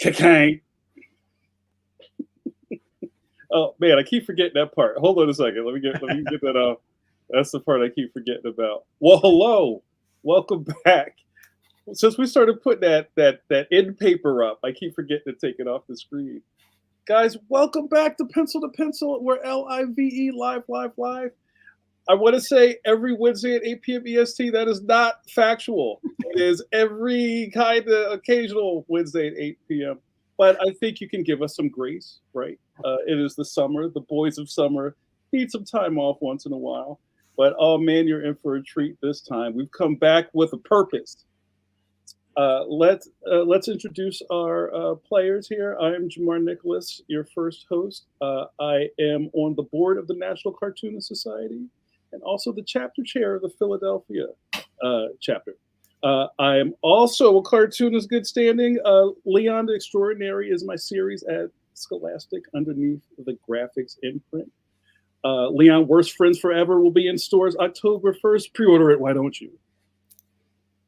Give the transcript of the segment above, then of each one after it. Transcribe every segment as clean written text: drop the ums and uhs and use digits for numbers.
Ka-kang. Oh man, I keep forgetting that part. Hold on a second. Let me get that off. That's the part I keep forgetting about. Well, hello, welcome back. Since we started putting that end paper up, I keep forgetting to take it off the screen. Guys, welcome back to Pencil to Pencil. We're LIVE live. I want to say every Wednesday at 8 p.m. EST. That is not factual. It is every kind of occasional Wednesday at 8 p.m. But I think you can give us some grace, right? It is the summer. The boys of summer need some time off once in a while. But oh man, you're in for a treat this time. We've come back with a purpose. Let's introduce our players here. I am JAMAR NICHOLAS, your first host. I am on the board of the National Cartoonist Society and also the chapter chair of the Philadelphia chapter. I am also a cartoonist good standing. Leon the Extraordinary is my series at Scholastic underneath the graphics imprint. Leon Worst Friends Forever will be in stores October 1st. Pre-order it, why don't you?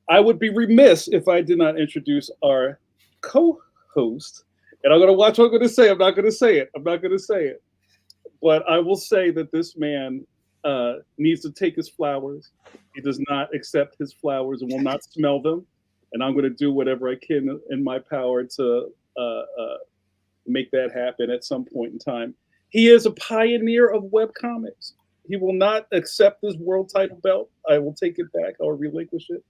I would be remiss if I did not introduce our co-host. And I'm going to watch what I'm going to say. I'm not going to say it. But I will say that this man needs to take his flowers. He does not accept his flowers and will not smell them. And I'm going to do whatever I can in my power to make that happen at some point in time. He is a pioneer of webcomics. He will not accept this world title belt. I will take it back or relinquish it.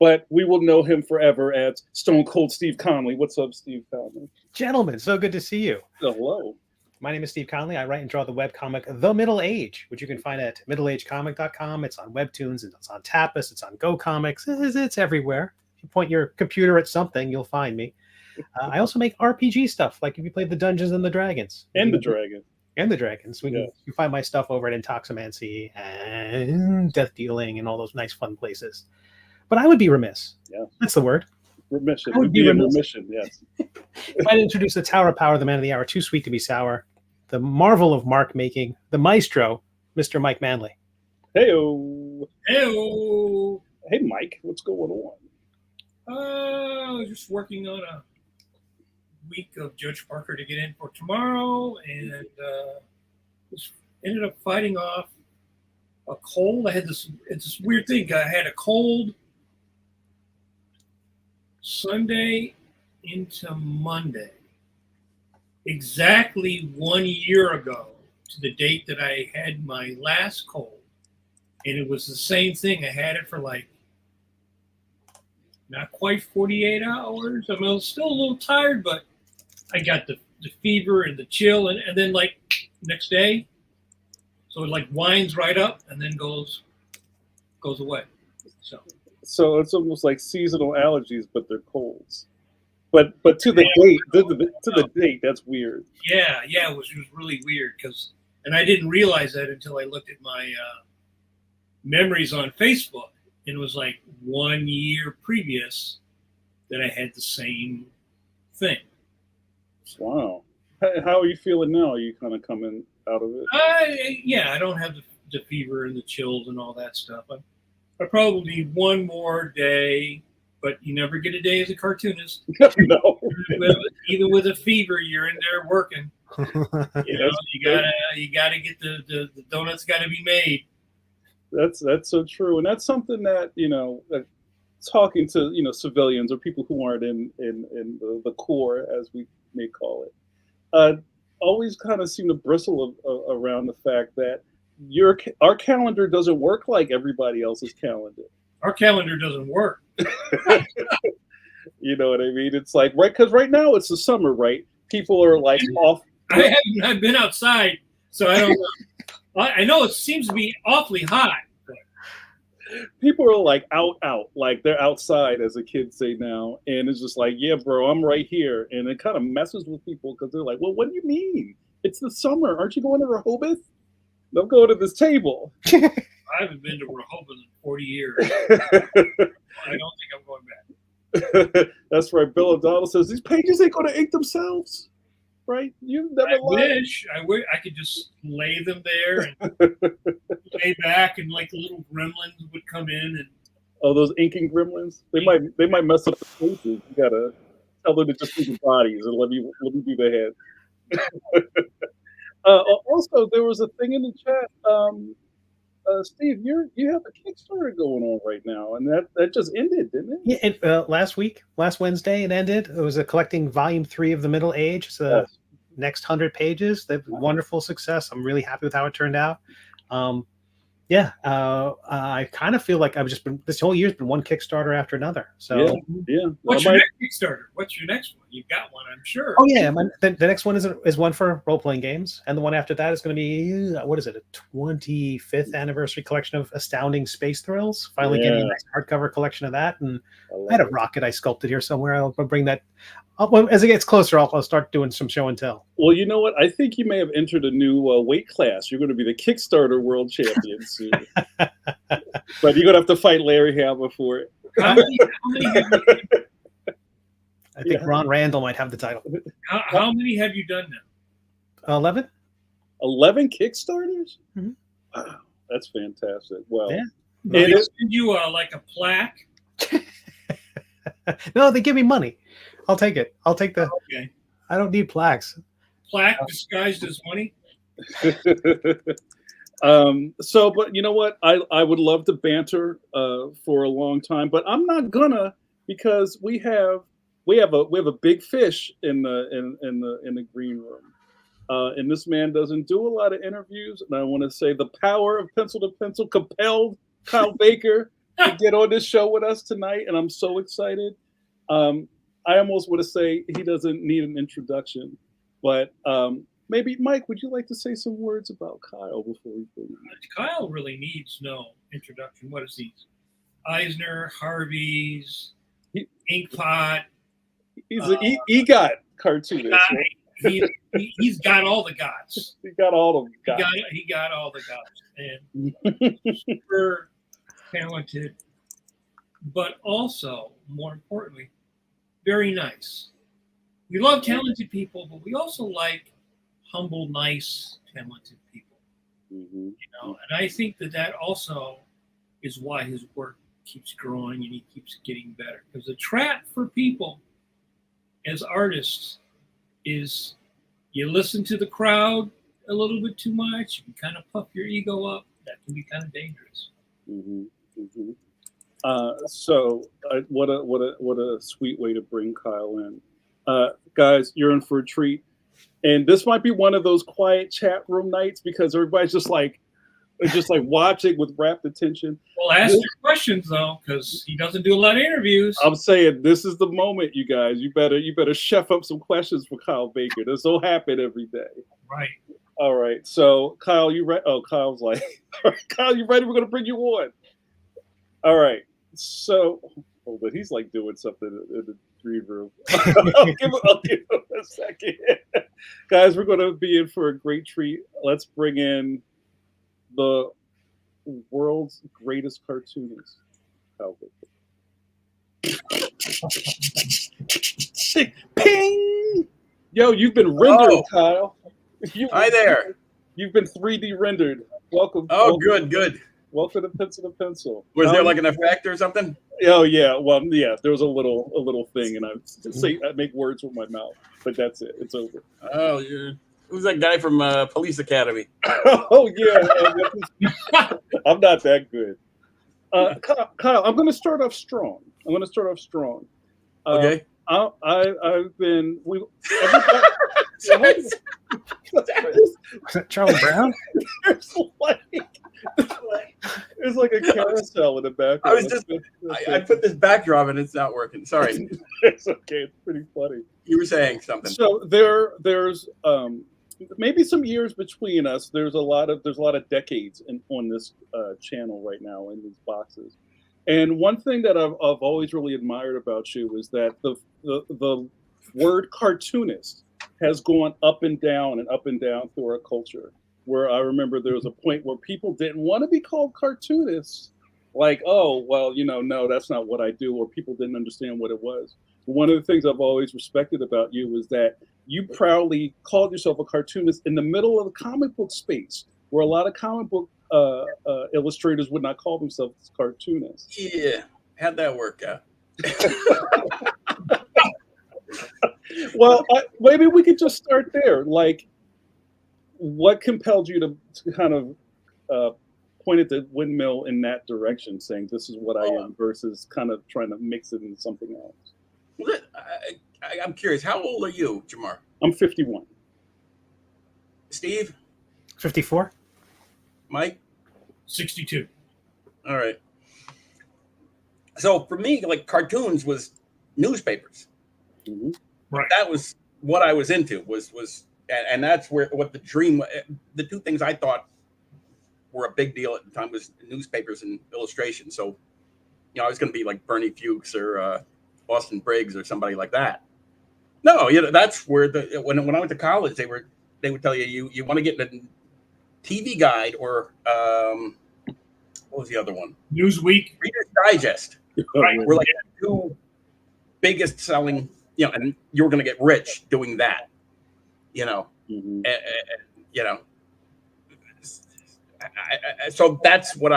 But we will know him forever as Stone Cold Steve Conley. What's up, Steve Conley? Gentlemen, so good to see you. Hello. My name is Steve Conley. I write and draw the webcomic The Middle Age, which you can find at middleagecomic.com. It's on Webtoons, it's on Tapas, it's on Go Comics. It's everywhere. If you point your computer at something, you'll find me. I also make RPG stuff, like if you play the Dungeons and the Dragons. And the Dragons. You can find my stuff over at Intoximancy and Death Dealing and all those nice fun places. But I would be remiss. Yeah. That's the word. Remission. We'd be in remission, yes. If I'd introduce the Tower of Power, the man of the hour, too sweet to be sour, the marvel of mark making, the maestro, Mr. Mike Manley. Hey-o. Hey-o. Hey, Mike, what's going on? I was just working on a week of Judge Parker to get in for tomorrow, and just ended up fighting off a cold. I had it's this weird thing. I had a cold Sunday into Monday, exactly 1 year ago to the date that I had my last cold. And it was the same thing. I had it for like not quite 48 hours. I was still a little tired, but I got the fever and the chill, and then like next day, so it like winds right up and then goes away. So it's almost like seasonal allergies, but they're colds. But to the date, to the date, that's weird. Yeah, it was really weird and I didn't realize that until I looked at my memories on Facebook, and it was like 1 year previous that I had the same thing. Wow. How are you feeling now? Are you kind of coming out of it? I don't have the fever and the chills and all that stuff. I probably need one more day, but you never get a day as a cartoonist. No. Even with a fever, you're in there working. You gotta get the donuts got to be made. That's so true, and that's something that talking to civilians or people who aren't in the core, as we may call it, always kind of seem to bristle around the fact that our calendar doesn't work like everybody else's calendar. Our calendar doesn't work. You know what I mean? It's like, right, because right now it's the summer, right? People are like off. I've been outside, so I don't know. I know it seems to be awfully hot. People are like out, like they're outside, as the kids say now, and it's just like, yeah, bro, I'm right here, and it kind of messes with people because they're like, well, what do you mean? It's the summer. Aren't you going to Rehoboth? Don't go to this table. I haven't been to Rehoboth in 40 years. I don't think I'm going back. That's right. Bill O'Donnell says these pages ain't going to ink themselves. Right? You've never lied. I wish I could just lay them there and lay back, and like the little gremlins would come in and. Oh, those inking gremlins! They might mess up the pages. You gotta Tell them to just do the bodies and let me do the head. Also, there was a thing in the chat. Steve, you have a Kickstarter going on right now, and that just ended, didn't it? Yeah, last Wednesday, it ended. It was collecting volume 3 of The Middle Age. It's the next 100 pages. They've wonderful success. I'm really happy with how it turned out. I kind of feel like I've just been, this whole year's been one Kickstarter after another. So yeah. What's your next Kickstarter? What's your next one? You've got one, I'm sure. Oh yeah, the next one is one for role-playing games, and the one after that is going to be what is it? A 25th anniversary collection of Astounding Space Thrills. Finally getting a nice hardcover collection of that, and I had a rocket I sculpted here somewhere. I'll bring that. As it gets closer, I'll start doing some show and tell. Well, you know what? I think you may have entered a new weight class. You're going to be the Kickstarter world champion soon. But you're going to have to fight Larry Hama for it. How many I think Ron Randall might have the title. How many have you done now? 11. 11 Kickstarters? Mm-hmm. Wow, that's fantastic. Well, they send you like a plaque? No, they give me money. I'll take it. I'll take the. Okay. I don't need plaques. Plaque disguised as money. But you know what? I would love to banter for a long time, but I'm not gonna, because we have a big fish in the green room, and this man doesn't do a lot of interviews, and I want to say the power of Pencil to Pencil compelled Kyle Baker to get on this show with us tonight, and I'm so excited. I almost want to say he doesn't need an introduction, but maybe, Mike, would you like to say some words about Kyle before we bring him? Kyle really needs no introduction. What is these? Eisner, Harvey's, Inkpot. He's an EGOT cartoonist. He's got all the gots. He got all the gots. He got all the gots. And super talented, but also, more importantly, very nice. We love talented people, but we also like humble, nice, talented people. Mm-hmm. You know, and I think that also is why his work keeps growing and he keeps getting better. Because the trap for people as artists is you listen to the crowd a little bit too much, you can kind of puff your ego up. That can be kind of dangerous. Mm-hmm. Mm-hmm. What a sweet way to bring Kyle in. Guys, you're in for a treat. And this might be one of those quiet chat room nights because everybody's just like watching with rapt attention. Well, ask your questions though, because he doesn't do a lot of interviews. I'm saying this is the moment, you guys. You better chef up some questions for Kyle Baker. This will happen every day. Right. All right. So Kyle, you ready? Oh, Kyle's like, all right, Kyle, you ready? We're gonna bring you on. All right. So, but he's like doing something in the green room. I'll give him a second. Guys, we're going to be in for a great treat. Let's bring in the world's greatest cartoonist, Kyle Baker. Ping! Yo, you've been rendered, Kyle. Hi there. You've been 3D rendered. Welcome. Oh, welcome. good. Welcome to Pencil to Pencil. Was there like an effect or something? Oh yeah, well yeah. There was a little thing, and I make words with my mouth, but that's it. It's over. Oh, who's that guy from Police Academy? Oh yeah, I'm not that good. Kyle, I'm going to start off strong. Okay. I've been Charlie Brown. There's like a carousel in the background. I put this backdrop and it's not working. Sorry. It's okay. It's pretty funny. You were saying something. So there's maybe some years between us. There's a lot of decades on this channel right now in these boxes. And one thing that I've always really admired about you is that the word cartoonist has gone up and down through our culture. Where I remember there was a point where people didn't want to be called cartoonists, like, oh, well, no, that's not what I do, or people didn't understand what it was. One of the things I've always respected about you was that you proudly called yourself a cartoonist in the middle of the comic book space, where a lot of comic book illustrators would not call themselves cartoonists. Yeah, how'd that work out? Well, maybe we could just start there. Like, what compelled you to kind of point at the windmill in that direction, saying this is what I am, versus kind of trying to mix it into something else? I'm curious. How old are you, Jamar? I'm 51. Steve? 54. Mike? 62. All right. So for me, like cartoons was newspapers. Mm-hmm. Right. That was what I was into. And that's what the dream. The two things I thought were a big deal at the time was newspapers and illustration. So, I was going to be like Bernie Fuchs or Austin Briggs or somebody like that. No, that's where when I went to college, they would tell you want to get in a TV Guide or what was the other one? Newsweek, Reader's Digest. Right. We're like the two biggest selling, and you were going to get rich doing that, Mm-hmm. So that's what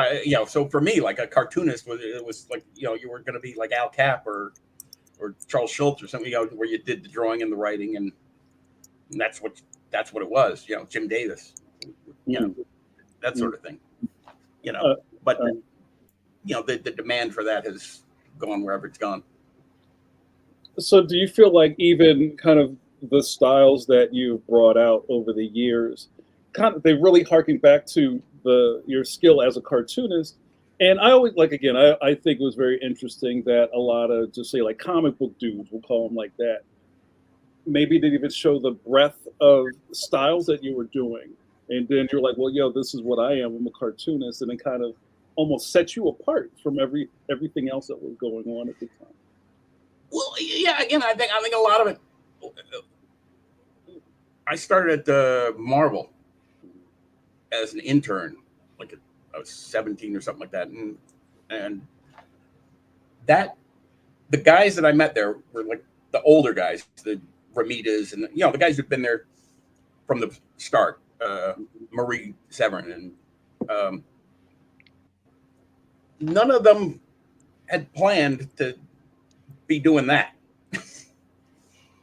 so for me, like a cartoonist was like, you were going to be like Al Cap or Charles Schultz or something, where you did the drawing and the writing, and that's what it was, Jim Davis, that sort of thing, but the demand for that has gone wherever it's gone. So do you feel like even kind of the styles that you brought out over the years, they really harken back to your skill as a cartoonist? And I always, like, again, I think it was very interesting that a lot of, just say, like, comic book dudes, we'll call them like that, maybe didn't even show the breadth of styles that you were doing. And then you're like, well, this is what I am. I'm a cartoonist. And it kind of almost sets you apart from everything else that was going on at the time. Well, yeah, again, I think a lot of it, I started at Marvel as an intern, like I was 17 or something like that. And that, the guys that I met there were like the older guys, the Ramitas and, the guys who'd been there from the start, Marie Severin. And none of them had planned to be doing that.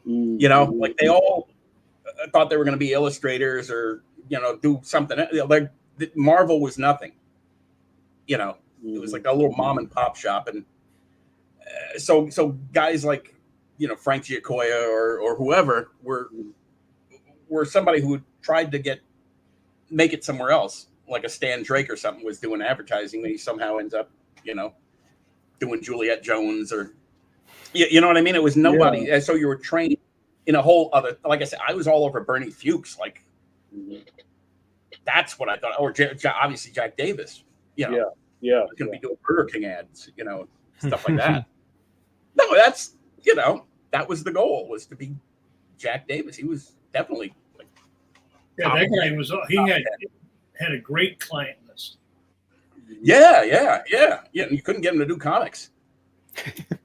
Like they all thought they were going to be illustrators or, do something. Like Marvel was nothing. It was like a little mom and pop shop. And so guys like, Frank Giacoya or whoever were somebody who tried to make it somewhere else. Like a Stan Drake or something was doing advertising, and he somehow ends up, doing Juliet Jones or, you know what I mean? It was nobody. Yeah. So you were trained in a whole other, like I said, I was all over Bernie Fuchs. Like that's what I thought. Or obviously Jack Davis, Yeah. Going to be doing Burger King ads, stuff like that. No, that's, that was the goal, was to be Jack Davis. He was definitely like, that guy was, he had a great client list. Yeah. You couldn't get him to do comics. People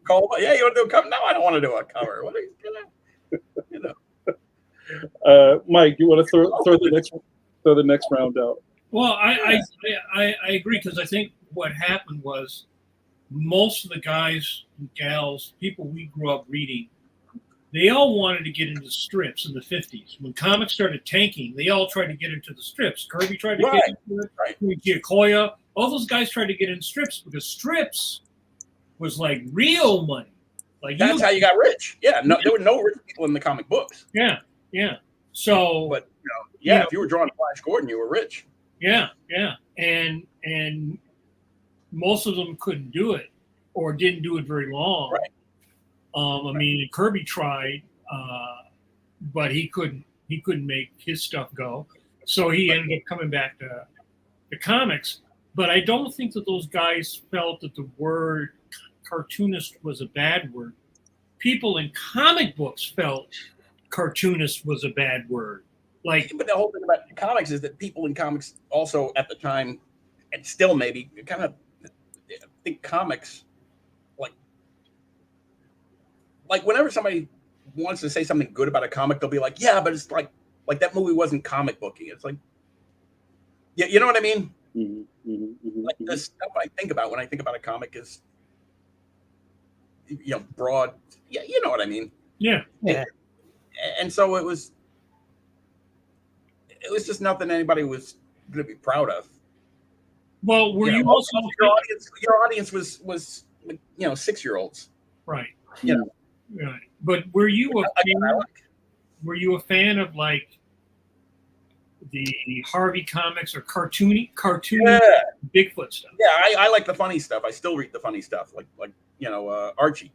call, you want to do a cover? No, I don't want to do a cover. What are you gonna, Mike, you want to throw the next round out? Well, I agree, because I think what happened was most of the guys and gals, people we grew up reading, they all wanted to get into strips in the 50s. When comics started tanking, they all tried to get into the strips. Kirby tried to get into it. Right. Giacoya, all those guys tried to get in strips, because strips was like real money. Like that's how you got rich. Yeah, no, there were no rich people in the comic books. Yeah. So, but if you were drawing Flash Gordon, you were rich. Yeah, and most of them couldn't do it, or didn't do it very long. Right. I mean, Kirby tried, but he couldn't make his stuff go. So he ended up coming back to the comics. But I don't think that those guys felt that the word cartoonist was a bad word. People in comic books felt cartoonist was a bad word. Like, but the whole thing about comics is that people in comics also at the time, and still maybe, kind of think comics like whenever somebody wants to say something good about a comic, they'll be like, yeah, but it's like that movie wasn't comic booky. It's like, yeah, you know what I mean? Like the stuff I think about when I think about a comic is broad. Yeah, you know what I mean. Yeah. And so it was just nothing anybody was going to be proud of. Well, were you also your audience was 6-year-olds, right? You know, right. But were you a fan of like the Harvey comics or cartoon Bigfoot stuff? Yeah, I like the funny stuff. I still read the funny stuff, like Archie,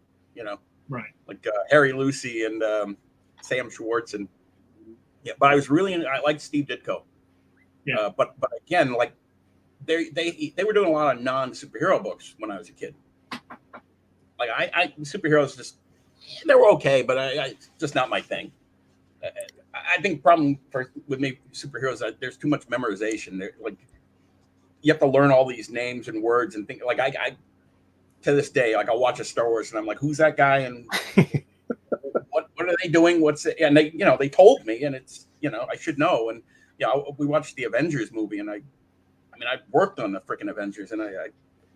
right, like Harry Lucy and Sam Schwartz, and but I liked Steve Ditko. Yeah. But again, like they were doing a lot of non-superhero books when I was a kid. Like I superheroes they were okay, but I just not my thing. I think the problem with me superheroes that there's too much memorization. They're like you have to learn all these names and words and think. Like I to this day, like I'll watch a Star Wars and I'm like, who's that guy and what are they doing? What's it? And they told me, and it's I should know. And we watched the Avengers movie, and I worked on the freaking Avengers, and I'm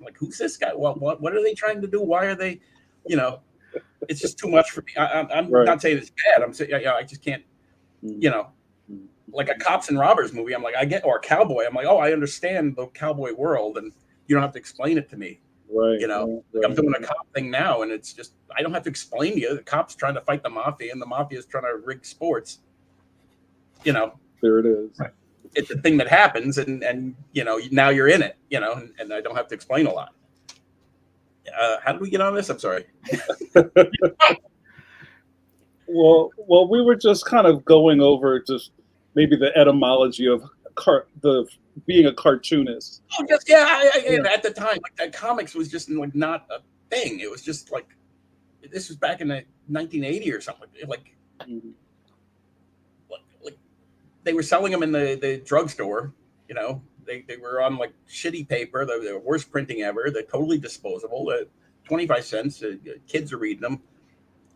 like, who's this guy? What are they trying to do? Why are they? It's just too much for me. I'm right. not saying it's bad. I'm saying I just can't. Like a cops and robbers movie. I'm like or a cowboy. I'm like, oh, I understand the cowboy world, and you don't have to explain it to me. Right. Like I'm doing a cop thing now, and it's just I don't have to explain to you. The cop's trying to fight the mafia, and the mafia is trying to rig sports. There it is. Right. It's a thing that happens, and now you're in it. And I don't have to explain a lot. How did we get on this? I'm sorry. Well, we were just kind of going over just maybe the etymology of being a cartoonist. Oh, just at the time, like comics was just like not a thing. It was just like this was back in 1980 or something. Like they were selling them in the drugstore. They were on like shitty paper, the worst printing ever. They're totally disposable. 25 cents. Kids are reading them.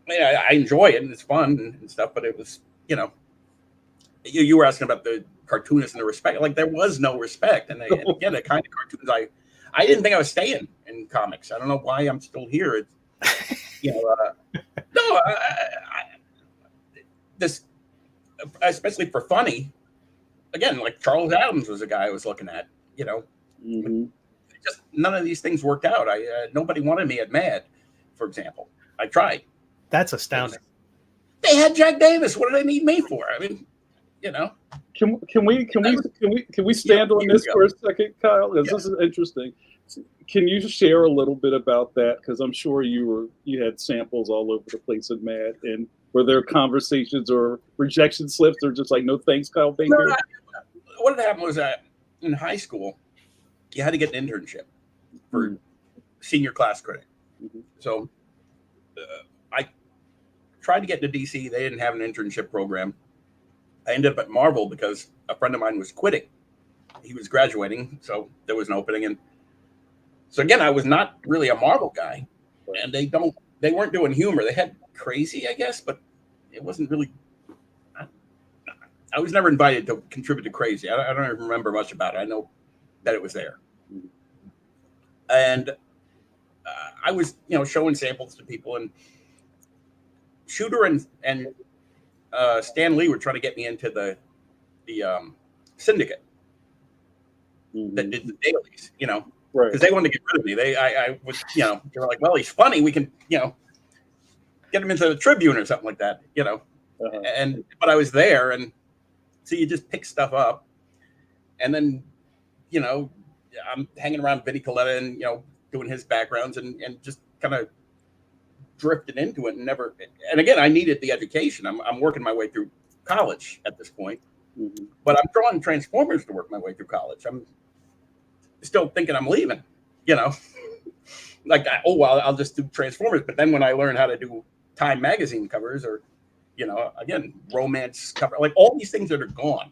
I enjoy it and it's fun and stuff, but it was, you were asking about the cartoonists and the respect. Like there was no respect, and again, the kind of cartoons I didn't think I was staying in comics. I don't know why I'm still here. This especially for funny. Again, like Charles Adams was a guy I was looking at. Just none of these things worked out. Nobody wanted me at Mad, for example. I tried. That's astounding. They had Jack Davis. What do they need me for? I mean, Can we stand on this for a second, Kyle? Because this is interesting. Can you share a little bit about that? Because I'm sure you had samples all over the place in Mad, and were there conversations or rejection slips, or just like no thanks, Kyle Baker? No, what had happened was that in high school, you had to get an internship for senior class credit. So I tried to get into DC. They didn't have an internship program. I ended up at Marvel because a friend of mine was quitting. He was graduating, so there was an opening. And so again, I was not really a Marvel guy, and they weren't doing humor. They had Crazy, I guess, but it wasn't really. I was never invited to contribute to Crazy. I don't even remember much about it. I know that it was there, and I was showing samples to people, and Shooter and Stan Lee were trying to get me into the syndicate that did the dailies, right? Because they wanted to get rid of me. I was, they were like, well, he's funny. We can, get him into the Tribune or something like that, but I was there, and so you just pick stuff up, and then, I'm hanging around Vinnie Coletta and, doing his backgrounds and just kind of drifted into it and again, I needed the education. I'm working my way through college at this point, but I'm drawing Transformers to work my way through college. I'm still thinking I'm leaving, like, I'll just do Transformers. But then when I learned how to do Time magazine covers or, again, romance cover, like all these things that are gone,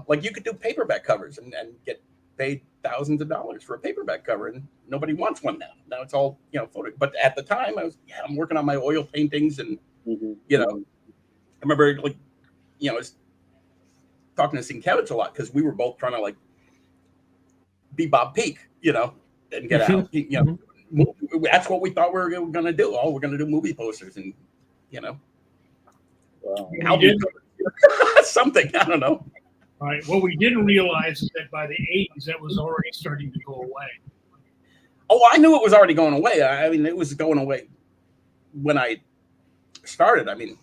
like you could do paperback covers and get paid thousands of dollars for a paperback cover, and nobody wants one now. Now it's all, photo. But at the time I'm working on my oil paintings and, I remember I was talking to Sienkiewicz a lot because we were both trying to like be Bob Peak, and get out, that's what we thought we were going to do. Oh, we're going to do movie posters, and Wow. something, I don't know. All right. What we didn't realize is that by the 80s, that was already starting to go away. Oh, I knew it was already going away. I mean, it was going away when I started. I mean,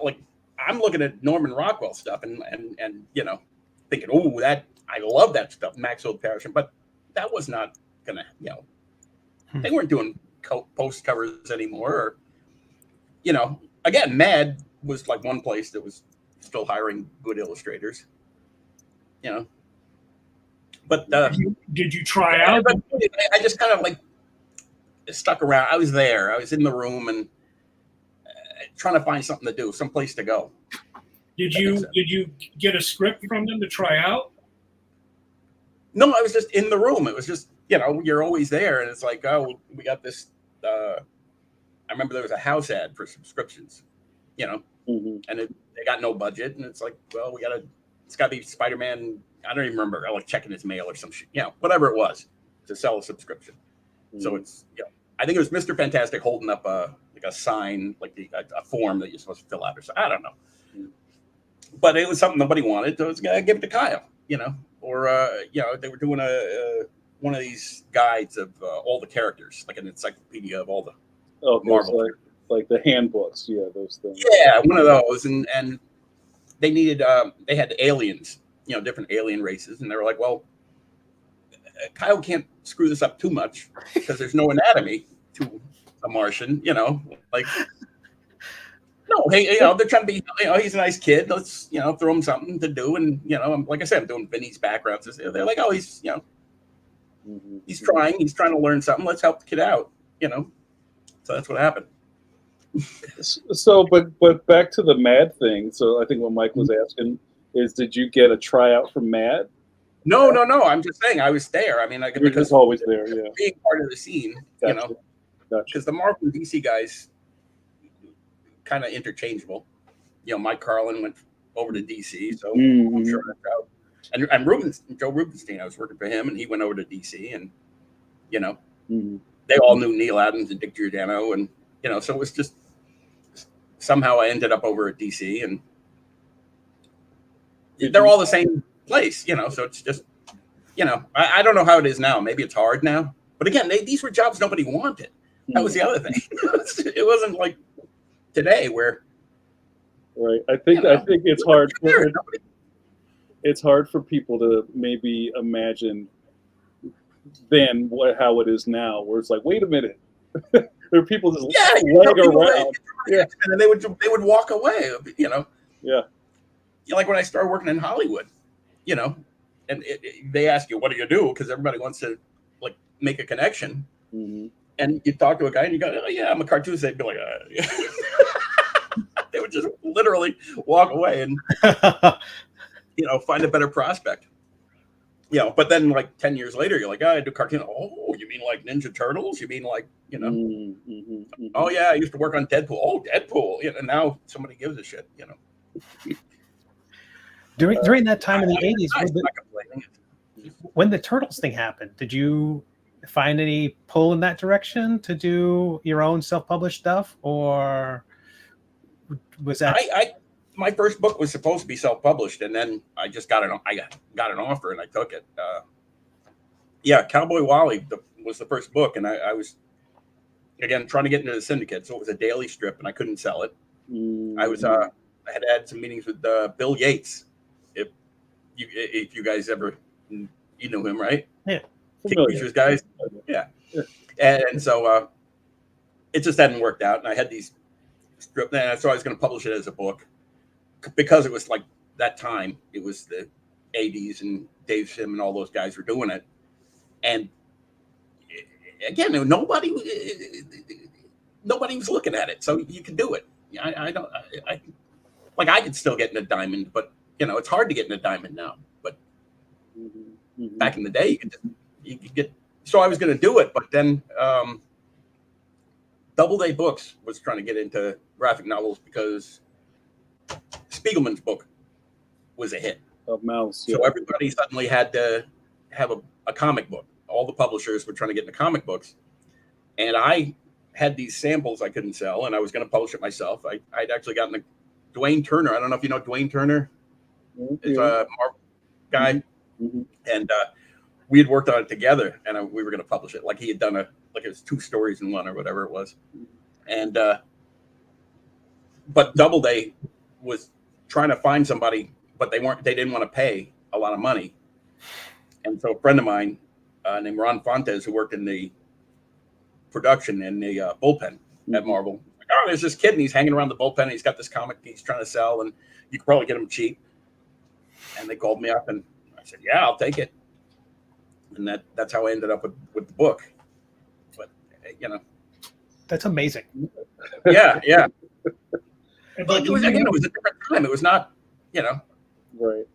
like, I'm looking at Norman Rockwell stuff and thinking, oh, that I love that stuff, Maxwell Parrish, but that was not gonna, they weren't doing post covers anymore. Or, again, Mad was like one place that was still hiring good illustrators, But did you try out? I just kind of like stuck around. I was there. I was in the room and trying to find something to do, some place to go. Did you get a script from them to try out? No, I was just in the room. It was just, you're always there, and it's like, oh, we got this. I remember there was a house ad for subscriptions, and they got no budget, and it's like, well, it's got to be Spider-Man. I don't even remember. I like checking his mail or some shit, whatever it was to sell a subscription. So it's, I think it was Mr. Fantastic holding up a sign, like a form that you're supposed to fill out or something. I don't know. But it was something nobody wanted. So I was going to give it to Kyle, or, they were doing one of these guides of all the characters, like an encyclopedia of all the Marvel. Like the handbooks. Yeah, those things. Yeah, one of those. And they needed, they had aliens, different alien races. And they were like, well, Kyle can't screw this up too much because there's no anatomy to a Martian, like, no, hey, they're trying to be, he's a nice kid. Let's, throw him something to do. And, like I said, I'm doing Vinny's backgrounds. They're like, oh, he's, he's trying to learn something. Let's help the kid out, So that's what happened. So, but back to the Mad thing. So I think what Mike was asking is, did you get a tryout for Mad? No. I'm just saying I was there. I mean, You're just always there, yeah. Being part of the scene, Gotcha. Because the Marvel and DC guys kind of interchangeable. Mike Carlin went over to DC, so I'm sure that's out. And Joe Rubenstein, I was working for him, and he went over to DC, and they all knew Neil Adams and Dick Giordano, and so it was just somehow I ended up over at DC, and they're all the same place, so it's just, I don't know how it is now. Maybe it's hard now, but again, these were jobs nobody wanted. That was the other thing. It wasn't like today where, right. I think it's hard. It's hard for people to maybe imagine then how it is now, where it's like, wait a minute, there are people just leg around, and they would walk away, Yeah. Like when I started working in Hollywood, and they ask you, what do you do? Because everybody wants to like make a connection. And you talk to a guy and you go, oh yeah, I'm a cartoonist. They'd be like, they would just literally walk away and, find a better prospect. But then like 10 years later, you're like, oh, I do cartoon. Oh, you mean like Ninja Turtles? You mean like, oh yeah, I used to work on Deadpool. Oh, Deadpool. And now somebody gives a shit, During that time in the 80s, when the Turtles thing happened, did you find any pull in that direction to do your own self-published stuff, or was that? My first book was supposed to be self-published, and then I just got an offer and I took it. Cowboy Wally was the first book, and I was again trying to get into the syndicate, so it was a daily strip, and I couldn't sell it. I was I had some meetings with Bill Yates. If you guys ever knew him, right? Yeah. Features guys, yeah. And so it just hadn't worked out, and I had these strip, and so I was going to publish it as a book because it was like that time. It was the 80s, and Dave Sim and all those guys were doing it, and again, nobody was looking at it, so you could do it. I could still get in a diamond, but it's hard to get in a diamond now. But back in the day, you could get. So I was going to do it, but then Doubleday Books was trying to get into graphic novels because Spiegelman's book was a hit. Of Mouse. So everybody suddenly had to have a comic book. All the publishers were trying to get into comic books, And I had these samples I couldn't sell, and I was going to publish it myself. I'd actually gotten the Dwayne Turner. I don't know if you know Dwayne Turner. Is a Marvel guy, and we had worked on it together, and we were going to publish it. Like he had done it was 2 stories in one or whatever it was, and but Doubleday was trying to find somebody, but they didn't want to pay a lot of money, and so a friend of mine named Ron Fontes, who worked in the production in the bullpen at Marvel. Like, oh, there's this kid and he's hanging around the bullpen and he's got this comic he's trying to sell and you can probably get him cheap. And they called me up and I said, yeah, I'll take it. And that's how I ended up with the book. But, That's amazing. Yeah. But it was a different time. It was not, Right.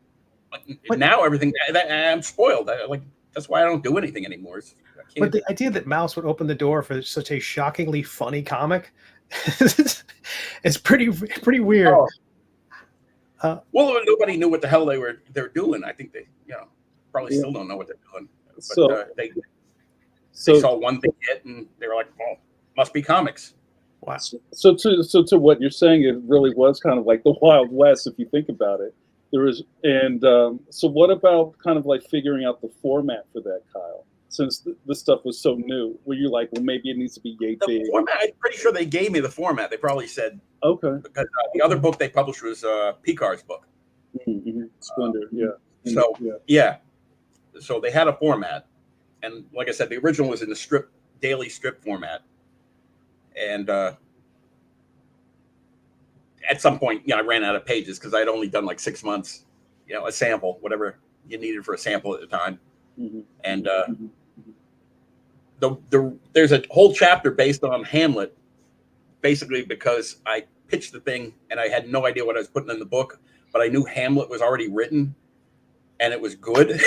But now everything, I'm spoiled. That's why I don't do anything anymore. But the idea that Mouse would open the door for such a shockingly funny comic is pretty weird. Oh. Well, nobody knew what the hell they were doing. I think they, probably still don't know what they're doing. But So they saw one thing hit and they were like, "Well, must be comics." Wow. So to what you're saying, it really was kind of like the Wild West, if you think about it. There was, and so what about kind of like figuring out the format for that, Kyle? Since this stuff was so new, were you like, well, maybe it needs to be yay big? Format, I'm pretty sure they gave me the format. They probably said, okay. Because the other book they published was Picar's book. Splendor, yeah. So so they had a format, and like I said, the original was in the daily strip format, and at some point, I ran out of pages because I'd only done like 6 months, a sample, whatever you needed for a sample at the time, and there's a whole chapter based on Hamlet, basically because I pitched the thing and I had no idea what I was putting in the book, but I knew Hamlet was already written and it was good.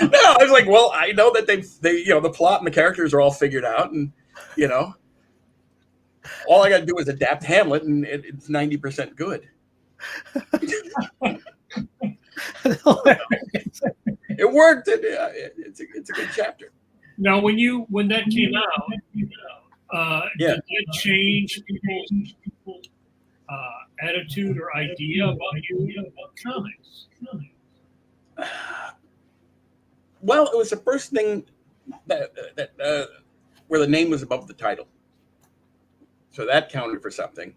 No, I was like, well, I know that they the plot and the characters are all figured out, and all I got to do is adapt Hamlet, and it's 90% good. It worked. It's a good chapter. Now, when that came out, did that change people's attitude or idea about comics? Well, it was the first thing that where the name was above the title, so that counted for something.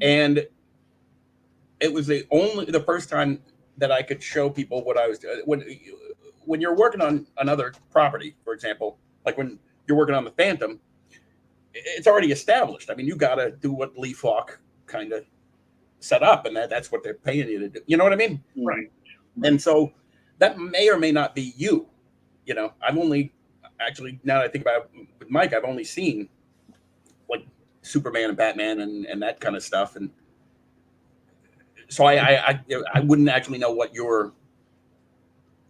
And it was the first time that I could show people what I was doing. When you're working on another property, for example, like when you're working on the Phantom, it's already established. I mean, you got to do what Lee Falk kind of set up, and that's what they're paying you to do. You know what I mean? Right. And so that may or may not be you. I've only actually, now that I think about it with Mike, I've only seen like Superman and Batman and that kind of stuff, and so I wouldn't actually know what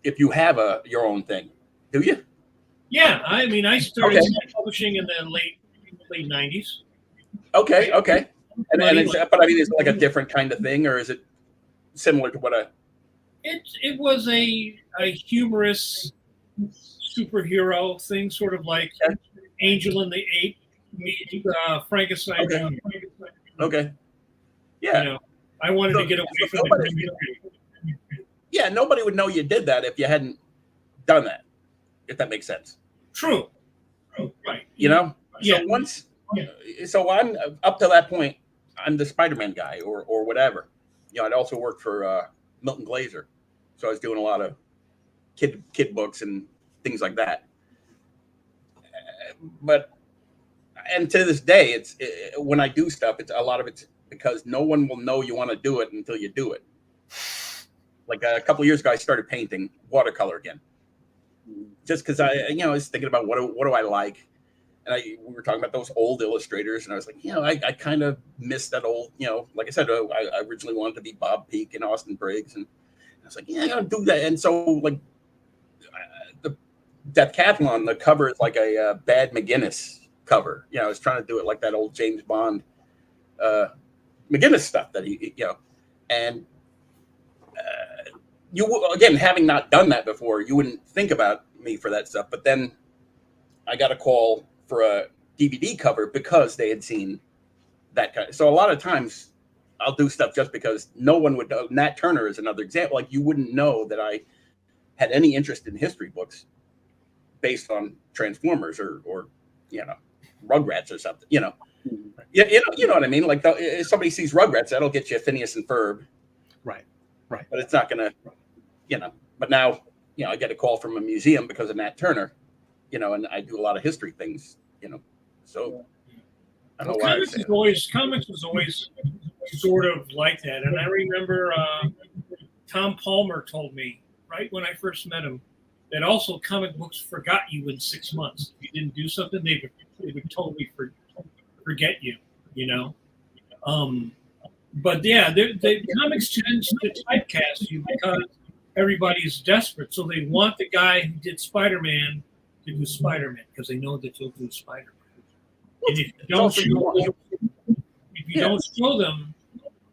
if you have your own thing, do you? Yeah, I mean, I started publishing in the late 90s. Okay. But I mean, is it like a different kind of thing, or is it similar to what It was a humorous superhero thing, sort of like Angel and the Ape meet Frankenstein. Okay. Yeah. I wanted to get away from the. Yeah, nobody would know you did that if you hadn't done that. If that makes sense. True. Right. Yeah. So so I'm up to that point, I'm the Spider-Man guy or whatever. I'd also worked for Milton Glaser, so I was doing a lot of kid books and things like that. And to this day, when I do stuff, it's a lot of it's because no one will know you want to do it until you do it. Like a couple of years ago, I started painting watercolor again, just because I was thinking about what do I like, and we were talking about those old illustrators, and I was like, I kind of miss that old, like I said, I originally wanted to be Bob Peak and Austin Briggs, and I was like, I gotta do that, and so like the Decathlon, the cover is like a Bad McGinnis cover. I was trying to do it like that old James Bond McGinnis stuff that he and again, having not done that before, you wouldn't think about me for that stuff. But then I got a call for a DVD cover because they had seen that kind. So a lot of times I'll do stuff just because no one would know. Nat Turner is another example. Like, you wouldn't know that I had any interest in history books based on Transformers or Rugrats or something. You know what I mean. Like, if somebody sees Rugrats, that'll get you Phineas and Ferb. Right. But it's not gonna, But now, I get a call from a museum because of Nat Turner, and I do a lot of history things, So I don't know why. Comics was always sort of like that, and I remember Tom Palmer told me right when I first met him that also comic books forgot you in 6 months. If you didn't do something, they would totally forget you. But yeah, the comics tends to typecast you because everybody's desperate. So they want the guy who did Spider-Man to do Spider-Man because they know that you'll do Spider-Man. And if you don't show them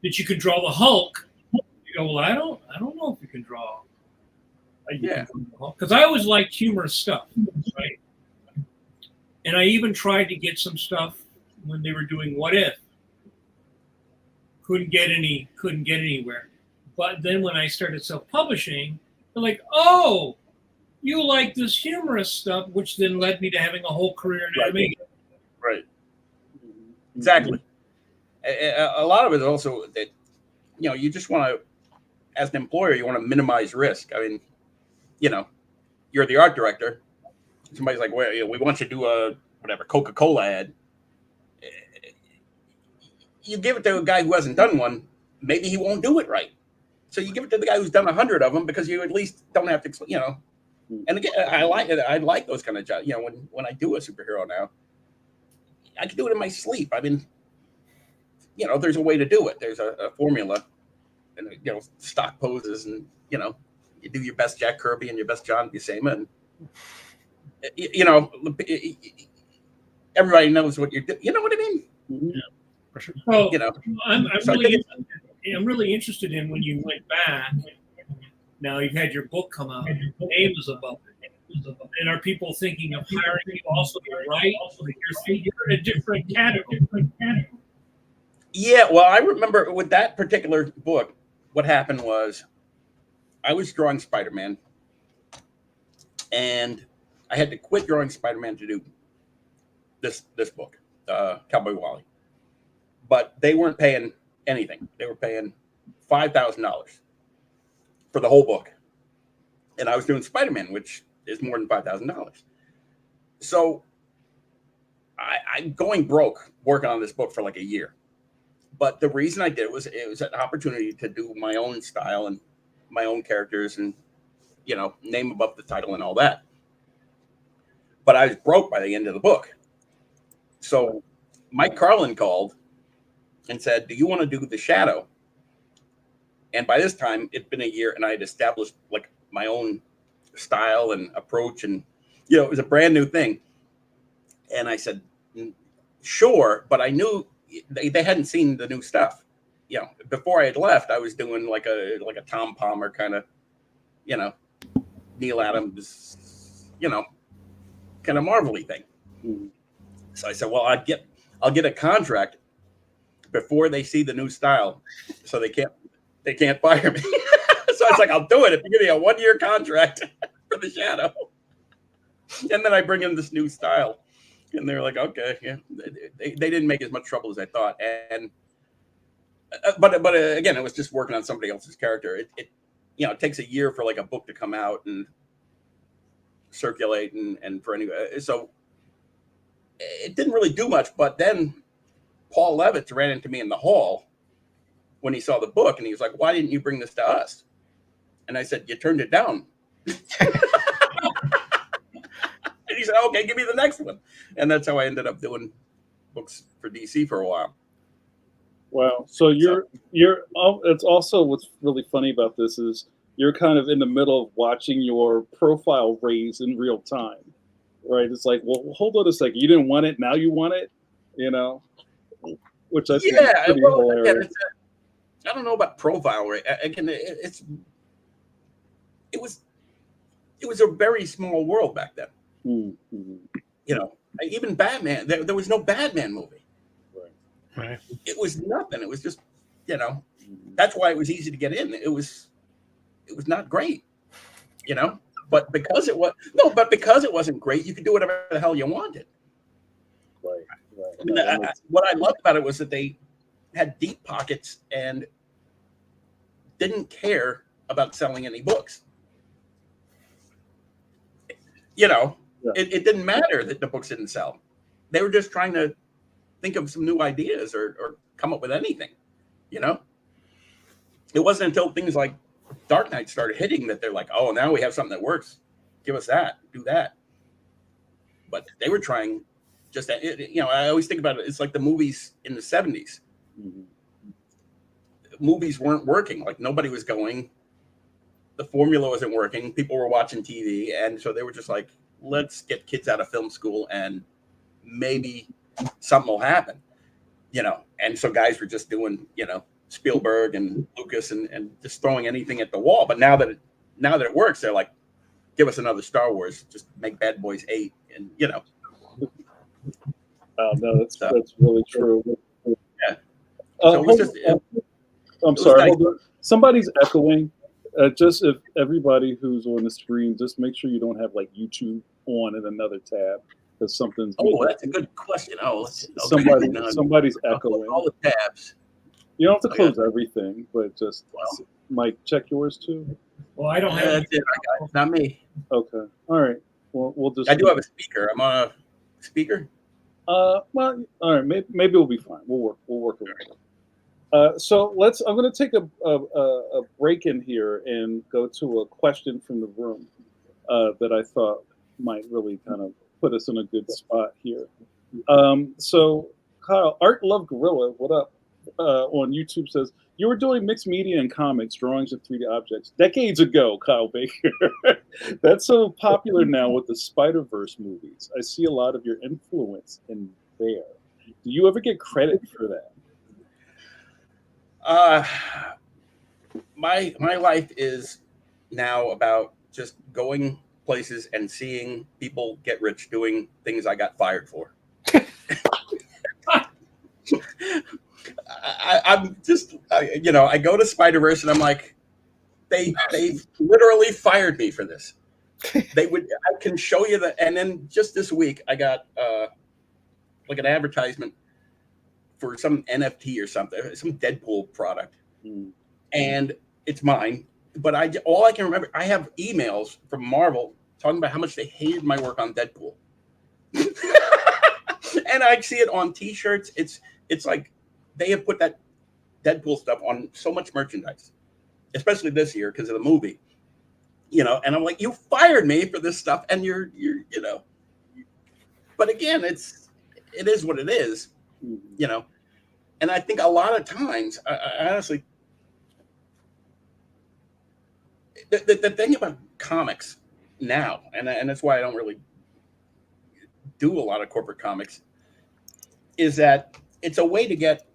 that you can draw the Hulk, you go, well, I don't know if you can draw. Because I always liked humorous stuff, right? And I even tried to get some stuff when they were doing What If. Couldn't get anywhere. But then when I started self-publishing, they're like, oh, you like this humorous stuff, which then led me to having a whole career in animation. Right. Exactly. A lot of it is also that, you just want to, as an employer, you want to minimize risk. I mean, you're the art director. Somebody's like, well, we want you to do a Coca-Cola ad. You give it to a guy who hasn't done one, maybe he won't do it right. So you give it to the guy who's done 100 of them because you at least don't have to, And again, I like those kind of jobs. When I do a superhero now, I can do it in my sleep. I mean, there's a way to do it. There's a formula, and stock poses, and you do your best Jack Kirby and your best John Buscema, and everybody knows what you're doing. You know what I mean? Yeah. For sure. So, I'm really interested in when you went back. Now you've had your book come out. Your name is above it. And are people thinking of hiring you also to write? You're in a different category. Yeah, well, I remember with that particular book, what happened was I was drawing Spider-Man, and I had to quit drawing Spider-Man to do this book, Cowboy Wally. But they weren't paying anything. They were paying $5,000 for the whole book. And I was doing Spider-Man, which is more than $5,000. So I'm going broke working on this book for like a year. But the reason I did it was an opportunity to do my own style and my own characters and, name above the title and all that. But I was broke by the end of the book. So Mike Carlin called and said, do you want to do The Shadow? And by this time, it'd been a year, and I had established like my own style and approach, and it was a brand new thing. And I said, sure, but I knew they hadn't seen the new stuff. Before I had left, I was doing like a Tom Palmer kind of, Neil Adams, kind of Marvel-y thing. Mm-hmm. So I said, well, I'll get a contract before they see the new style, so they can't fire me. So it's like, I'll do it if you give me a 1-year contract for The Shadow. And then I bring in this new style, and they're like, okay, yeah. They didn't make as much trouble as I thought, and but again, it was just working on somebody else's character. It takes a year for like a book to come out and circulate, and for anyway, so it didn't really do much. But then Paul Levitz ran into me in the hall when he saw the book, and he was like, why didn't you bring this to us? And I said, you turned it down. And he said, okay, give me the next one. And that's how I ended up doing books for DC for a while. Wow. So it's also what's really funny about this is you're kind of in the middle of watching your profile raise in real time, right? It's like, well, hold on a second. You didn't want it. Now you want it, which I think is pretty hilarious. I don't know about profile rate. Again, it was a very small world back then. Mm-hmm. You know, even Batman, there was no Batman movie. Right. It was nothing. It was just, you know, that's why it was easy to get in. It was not great, you know, but because it wasn't great, you could do whatever the hell you wanted. Right. I mean, what I loved about it was that they had deep pockets and didn't care about selling any books. You know, it didn't matter that the books didn't sell. They were just trying to think of some new ideas or come up with anything, you know? It wasn't until things like Dark Knight started hitting that they're like, oh, now we have something that works. Give us that, do that. But they were trying just that, you know, I always think about it. It's like the movies in the 70s. Mm-hmm. Movies weren't working. Like nobody was going. The formula wasn't working. People were watching TV. And so they were just like, let's get kids out of film school and maybe something will happen, you know? And so guys were just doing, you know, Spielberg and Lucas and just throwing anything at the wall. But now that it works, they're like, give us another Star Wars, just make Bad Boys 8. And, you know. No, that's really true. Yeah. So it was just, I'm sorry. Nice. Hold on. Somebody's echoing. Just if everybody who's on the stream, just make sure you don't have like YouTube on in another tab because something's. Oh, that's a good question. Oh, somebody's echoing. All the tabs. You don't have to close everything, but just Mike, check yours too. Well, I don't have. That's it. Not me. Okay. All right. Well, we'll just. I do have a speaker. I'm on a speaker. Well, all right. Maybe we'll be fine. We'll work around it. So I'm going to take a break in here and go to a question from the room that I thought might really kind of put us in a good spot here. So Kyle, Art Love Gorilla, what up? On YouTube says, you were doing mixed media and comics, drawings of 3D objects decades ago, Kyle Baker. That's so popular now with the Spider-Verse movies. I see a lot of your influence in there. Do you ever get credit for that? My life is now about just going places and seeing people get rich doing things I got fired for. I'm just, you know, I go to Spider-Verse and I'm like, they literally fired me for this. I can show you that. And then just this week, I got like an advertisement for some NFT or something, some Deadpool product. And it's mine. But all I can remember, I have emails from Marvel talking about how much they hated my work on Deadpool. And I see it on T-shirts. It's like they have put that Deadpool stuff on so much merchandise, especially this year because of the movie, you know. And I'm like, you fired me for this stuff, and you're you know. But again, it is what it is, you know. And I think a lot of times, I honestly, the thing about comics now, and that's why I don't really do a lot of corporate comics, is that it's a way to get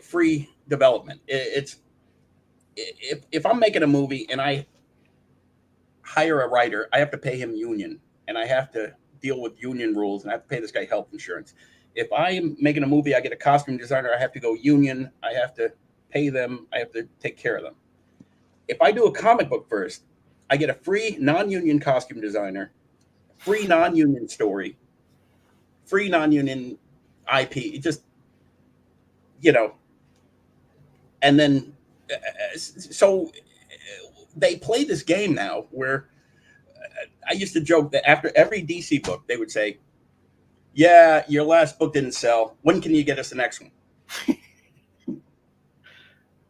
free development. If I'm making a movie and I hire a writer, I have to pay him union, and I have to deal with union rules, and I have to pay this guy health insurance. If I am making a movie, I get a costume designer, I have to go union, I have to pay them, I have to take care of them. If I do a comic book first, I get a free non-union costume designer, free non-union story, free non-union IP. It just, you know, and then so they play this game now where I used to joke that after every DC book, they would say, yeah, your last book didn't sell. When can you get us the next one?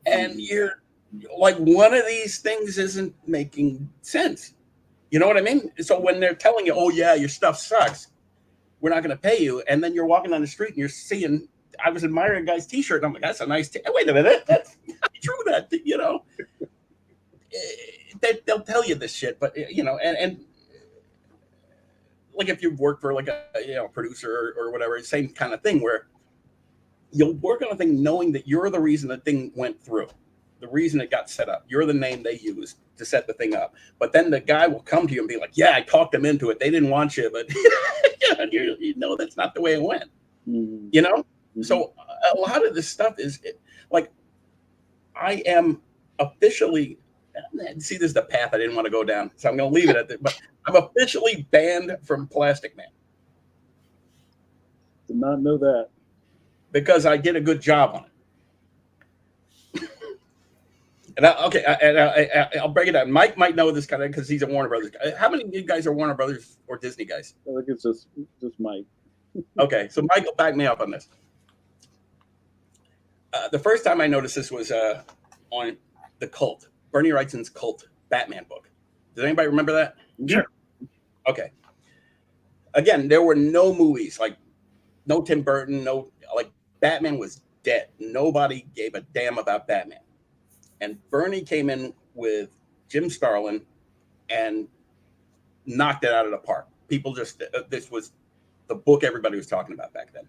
And you're like, one of these things isn't making sense. You know what I mean? So when they're telling you, oh, yeah, your stuff sucks, we're not going to pay you. And then you're walking down the street and you're seeing, I was admiring a guy's T-shirt. And I'm like, that's a nice wait a minute. That's not true that, you know. They'll tell you this shit. But, you know, and like if you've worked for like a producer or whatever, same kind of thing where you'll work on a thing knowing that you're the reason the thing went through. the reason it got set up. You're the name they used to set the thing up. But then the guy will come to you and be like, yeah, I talked them into it. They didn't want you, but you know that's not the way it went. Mm-hmm. You know? Mm-hmm. So a lot of this stuff is like, I am officially, see, this is the path I didn't want to go down, so I'm going to leave it at that. But I'm officially banned from Plastic Man. Did not know that. Because I did a good job on it. And I'll break it down. Mike might know this kind of because he's a Warner Brothers guy. How many of you guys are Warner Brothers or Disney guys? I think it's just Mike. Okay, so Mike will back me up on this. The first time I noticed this was on the Cult, Bernie Wrightson's Cult Batman book. Does anybody remember that? Sure. Okay. Again, there were no movies, like no Tim Burton, no, like Batman was dead. Nobody gave a damn about Batman. And Bernie came in with Jim Starlin and knocked it out of the park. People just, this was the book everybody was talking about back then.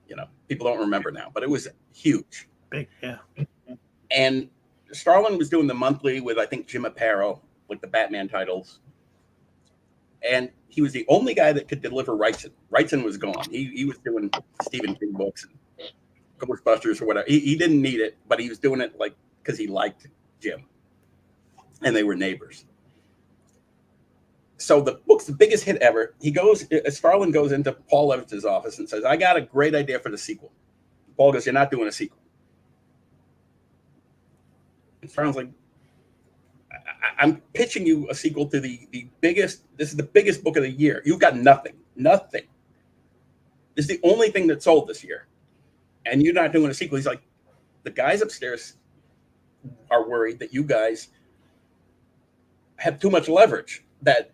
You know, people don't remember now, but it was huge. Big, yeah. And Starlin was doing the monthly with, I think, Jim Aparo, like the Batman titles. And he was the only guy that could deliver Wrightson. Wrightson was gone. He was doing Stephen King books and Ghostbusters or whatever. He didn't need it, but he was doing it like because he liked Jim. And they were neighbors. So the book's the biggest hit ever. Starlin goes into Paul Levitz's office and says, I got a great idea for the sequel. Paul goes, you're not doing a sequel. And Starlin's like, I'm pitching you a sequel to the biggest, this is the biggest book of the year. You've got nothing. This is the only thing that sold this year. And you're not doing a sequel. He's like, the guys upstairs are worried that you guys have too much leverage, that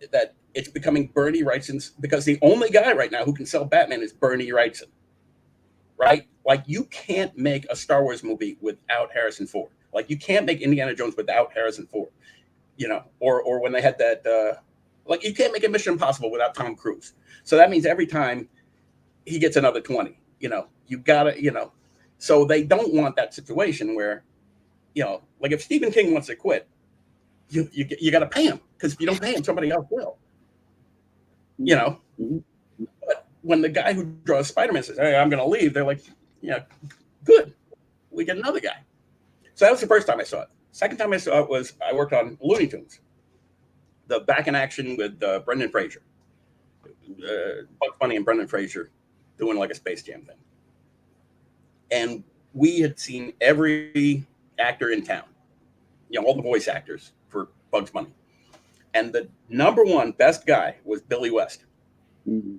it's becoming Bernie Wrightson's, because the only guy right now who can sell Batman is Bernie Wrightson, right? Like, you can't make a Star Wars movie without Harrison Ford. Like, you can't make Indiana Jones without Harrison Ford, you know, or when they had that, like, you can't make a Mission Impossible without Tom Cruise. So that means every time he gets another 20, you know, you gotta, you know, so they don't want that situation where, you know, like if Stephen King wants to quit, you got to pay him, because if you don't pay him, somebody else will. You know, but when the guy who draws Spider-Man says, "Hey, I'm going to leave," they're like, "Yeah, good, we get another guy." So that was the first time I saw it. Second time I saw it was I worked on Looney Tunes, the Back in Action with Brendan Fraser, Bugs Bunny and Brendan Fraser doing like a Space Jam thing, and we had seen every actor in town, you know, all the voice actors for Bugs Bunny. And the number one best guy was Billy West. Mm-hmm.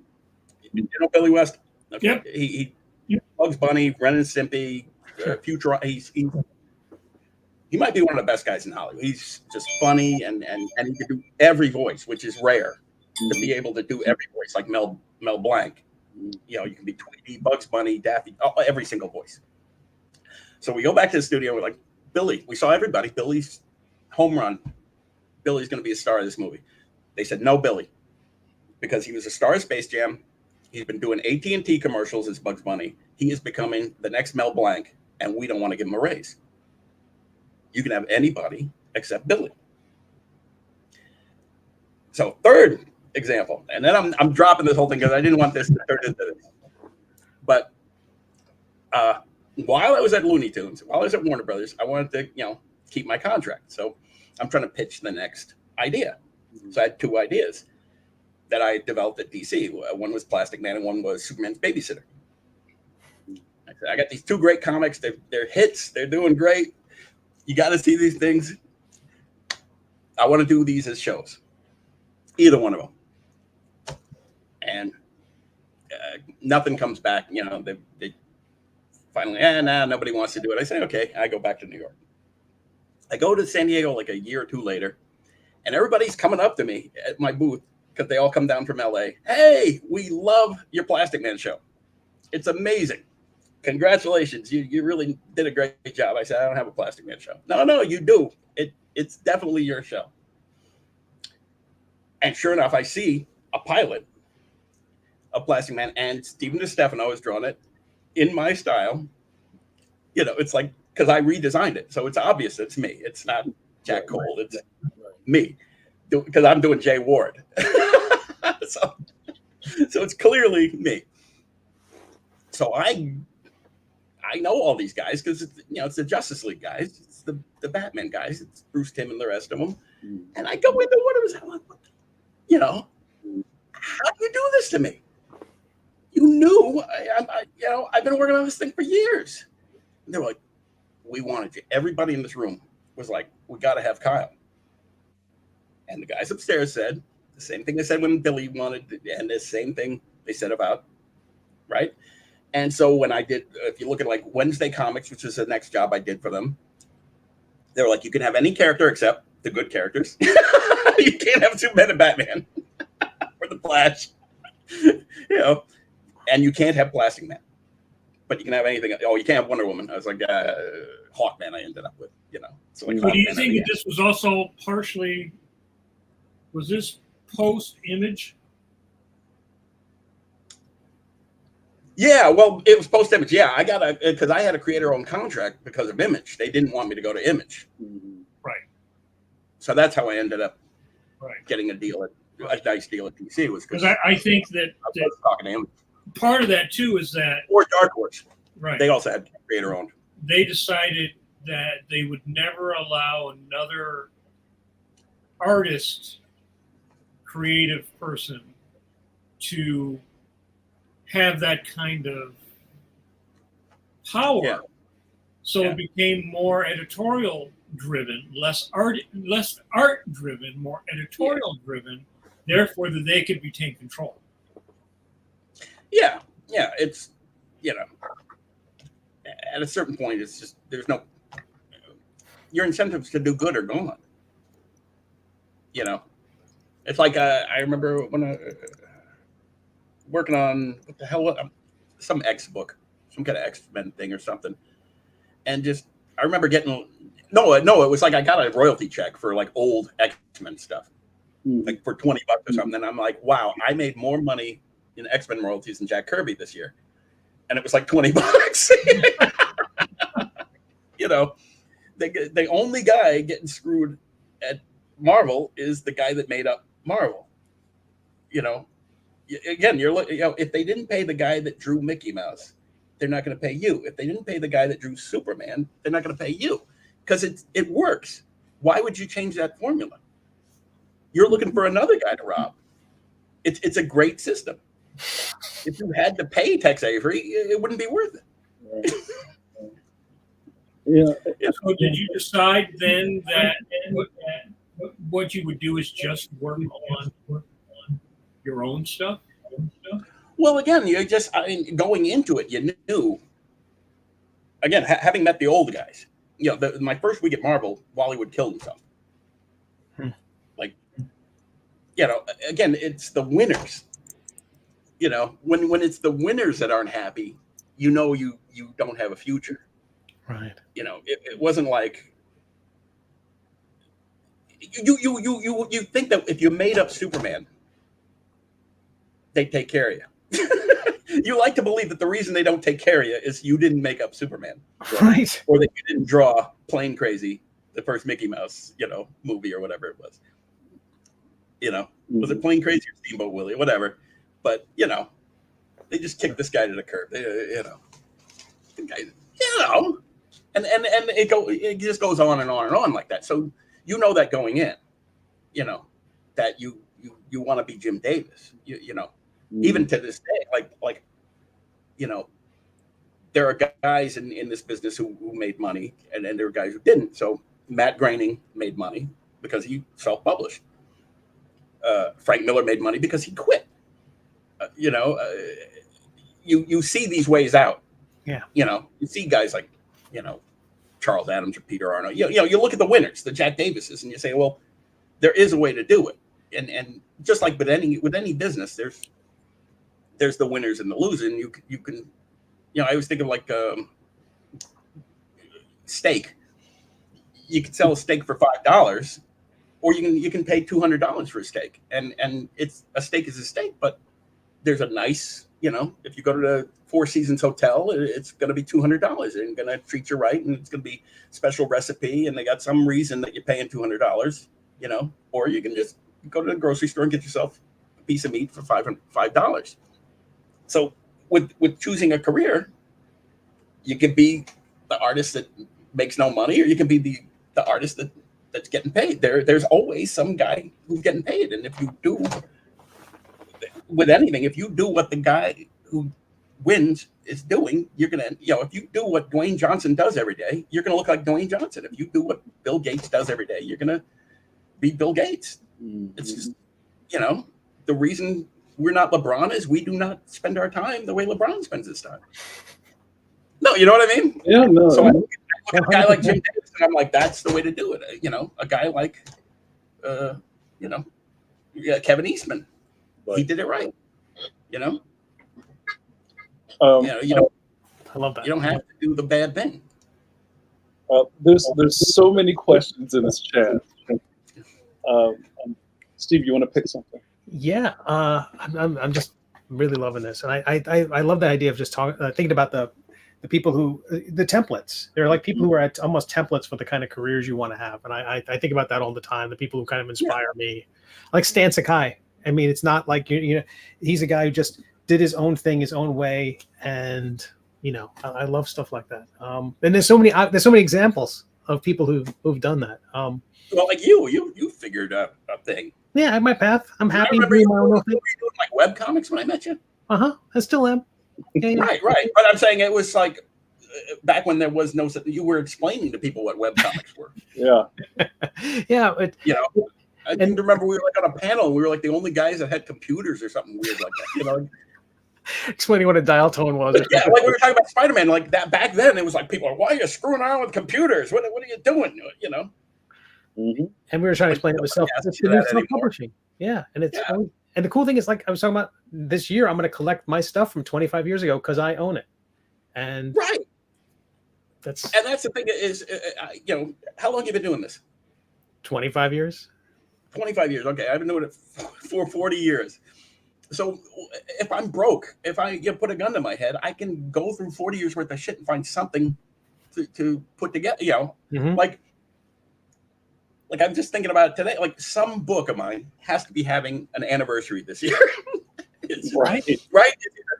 You know Billy West? Okay. Yep. He Bugs Bunny, Ren and Stimpy, Future. He might be one of the best guys in Hollywood. He's just funny and he could do every voice, which is rare, to be able to do every voice, like Mel Blanc. You know, you can be Tweety, Bugs Bunny, Daffy, every single voice. So we go back to the studio. We're like, Billy, we saw everybody. Billy's home run. Billy's going to be a star of this movie. They said, no, Billy, because he was a star of Space Jam. He's been doing AT&T commercials as Bugs Bunny. He is becoming the next Mel Blanc, and we don't want to give him a raise. You can have anybody except Billy. So third example, and then I'm dropping this whole thing because I didn't want this to turn into this. But while I was at Looney Tunes, while I was at Warner Brothers, I wanted to, you know, keep my contract. So I'm trying to pitch the next idea. So I had two ideas that I developed at DC. One was Plastic Man and one was Superman's Babysitter. I said, I got these two great comics. They're hits. They're doing great. You got to see these things. I want to do these as shows. Either one of them. And nothing comes back. You know, they finally, nobody wants to do it. I say, okay, I go back to New York. I go to San Diego like a year or two later, and everybody's coming up to me at my booth because they all come down from LA. Hey, we love your Plastic Man show. It's amazing. Congratulations. You really did a great job. I said, I don't have a Plastic Man show. No, you do. It's definitely your show. And sure enough, I see a pilot of Plastic Man, and Stephen DiStefano has drawn it in my style. You know, it's like because I redesigned it, so it's obvious it's me. It's not Jack Cole. It's me, because I'm doing Jay Ward. so it's clearly me. So I know all these guys because it's the Justice League guys, it's the Batman guys, it's Bruce Timm and the rest of them, and I go into one of them, how do you do this to me? You knew I've been working on this thing for years. And they were like, we wanted you. Everybody in this room was like, we got to have Kyle. And the guys upstairs said the same thing they said when Billy wanted, and the same thing they said about, right? And so when I did, if you look at like Wednesday Comics, which is the next job I did for them, they were like, you can have any character except the good characters. You can't have Superman and Batman or the Flash, and you can't have Plastic Man, but you can have anything. Oh, you can't have Wonder Woman. I was like, Hawkman I ended up with, So like, but do you think that this was also partially, was this post-Image? Yeah, well, it was post-Image. Yeah, because I had a creator-owned contract because of Image. They didn't want me to go to Image. Right. So that's how I ended up getting a deal a nice deal at DC. Was because I think that I was talking to him. Part of that too is that, or Dark Horse. Right. They also had creator-owned. They decided that they would never allow another artist, creative person to have that kind of power. Yeah. So it became more editorial driven, less art driven, more editorial driven, therefore that they could retain control. Yeah. It's, at a certain point, it's just, there's no, your incentives to do good are gone. It's like, I remember when working on, what the hell, some X book, some kind of X-Men thing or something. And just, I remember getting, no, it was like I got a royalty check for like old X-Men stuff, like for $20 or something. And I'm like, wow, I made more money in X-Men royalties than Jack Kirby this year. And it was like $20. The only guy getting screwed at Marvel is the guy that made up Marvel. Again, you're looking, if they didn't pay the guy that drew Mickey Mouse, they're not going to pay you. If they didn't pay the guy that drew Superman, they're not going to pay you because it works. Why would you change that formula? You're looking for another guy to rob. It's a great system. If you had to pay Tex Avery, it wouldn't be worth it. Yeah. So did you decide then that what you would do is just work on your own stuff? Well, again, going into it, you knew. Again, having met the old guys, my first week at Marvel, Wally would kill himself. Again, it's the winners. When it's the winners that aren't happy, you don't have a future. Right. It wasn't like you think that if you made up Superman, they take care of you. You like to believe that the reason they don't take care of you is you didn't make up Superman, right? Or that you didn't draw Plain Crazy, the first Mickey Mouse, movie or whatever it was. Was it Plain Crazy or Steamboat Willie, whatever? But they just kicked this guy to the curb. The guy, and it just goes on and on and on like that. So that going in, that you want to be Jim Davis, even to this day, like there are guys in this business who made money, and there are guys who didn't. So Matt Groening made money because he self-published. Frank Miller made money because he quit. You see these ways out. Yeah. You see guys like, Charles Adams or Peter Arnold. You look at the winners, the Jack Davises, and you say, well, there is a way to do it. And just like with any business, there's the winners and the losers. And you can, I was thinking like steak. You can sell a steak for $5, or you can pay $200 for a steak. And a steak is a steak, but there's a nice, you know, if you go to the Four Seasons Hotel, it's going to be $200 and going to treat you right. And it's going to be special recipe. And they got some reason that you're paying $200, you know, or you can just go to the grocery store and get yourself a piece of meat for $5. So with choosing a career, you can be the artist that makes no money, or you can be the artist that's getting paid. There's always some guy who's getting paid. And if you do with anything, if you do what the guy who wins is doing, you're gonna, you know, if you do what Dwayne Johnson does every day, you're gonna look like Dwayne Johnson. If you do what Bill Gates does every day, you're gonna be Bill Gates. It's just, you know, the reason we're not LeBron is we do not spend our time the way LeBron spends his time. No, you know what I mean? Yeah, no. So I look at a guy like Jim Davis, and I'm like, that's the way to do it. You know, a guy like, you know, Kevin Eastman, he did it right. You know, you know, I love that. You don't have to do the bad thing. There's so many questions in this chat. Steve, you want to pick something? Yeah, I'm just really loving this, and I love the idea of just thinking about the people who the templates. They're like people who are at almost templates for the kind of careers you want to have, and I think about that all the time. The people who kind of inspire me, like Stan Sakai. I mean, it's not like you know, he's a guy who just did his own thing, his own way, and you know, I love stuff like that. And there's so many examples of people who've done that. Well, like you figured out a thing. Yeah, I have my path. I'm happy. I remember you were doing like web comics when I met you. I still am. Yeah. Right. But I'm saying it was like back when there was no. You were explaining to people what web comics were. Yeah. Yeah. You know, I can remember we were like on a panel. And we were like the only guys that had computers or something weird like that. You know, explaining what a dial tone was. Yeah, like we were talking about Spider-Man. Like that back then, it was like people are, why are you screwing around with computers? What are you doing? You know. Mm-hmm. And we were trying to explain it with self-publishing. Yeah, and it's and the cool thing is, like I was talking about this year, I'm going to collect my stuff from 25 years ago because I own it. And that's the thing is, you know, how long have you been doing this? 25 years. 25 years. Okay, I've been doing it for 40 years. So if I'm broke, if I put a gun to my head, I can go through 40 years worth of shit and find something to put together. You know, like I'm just thinking about it today. Like some book of mine has to be having an anniversary this year. Right. It's the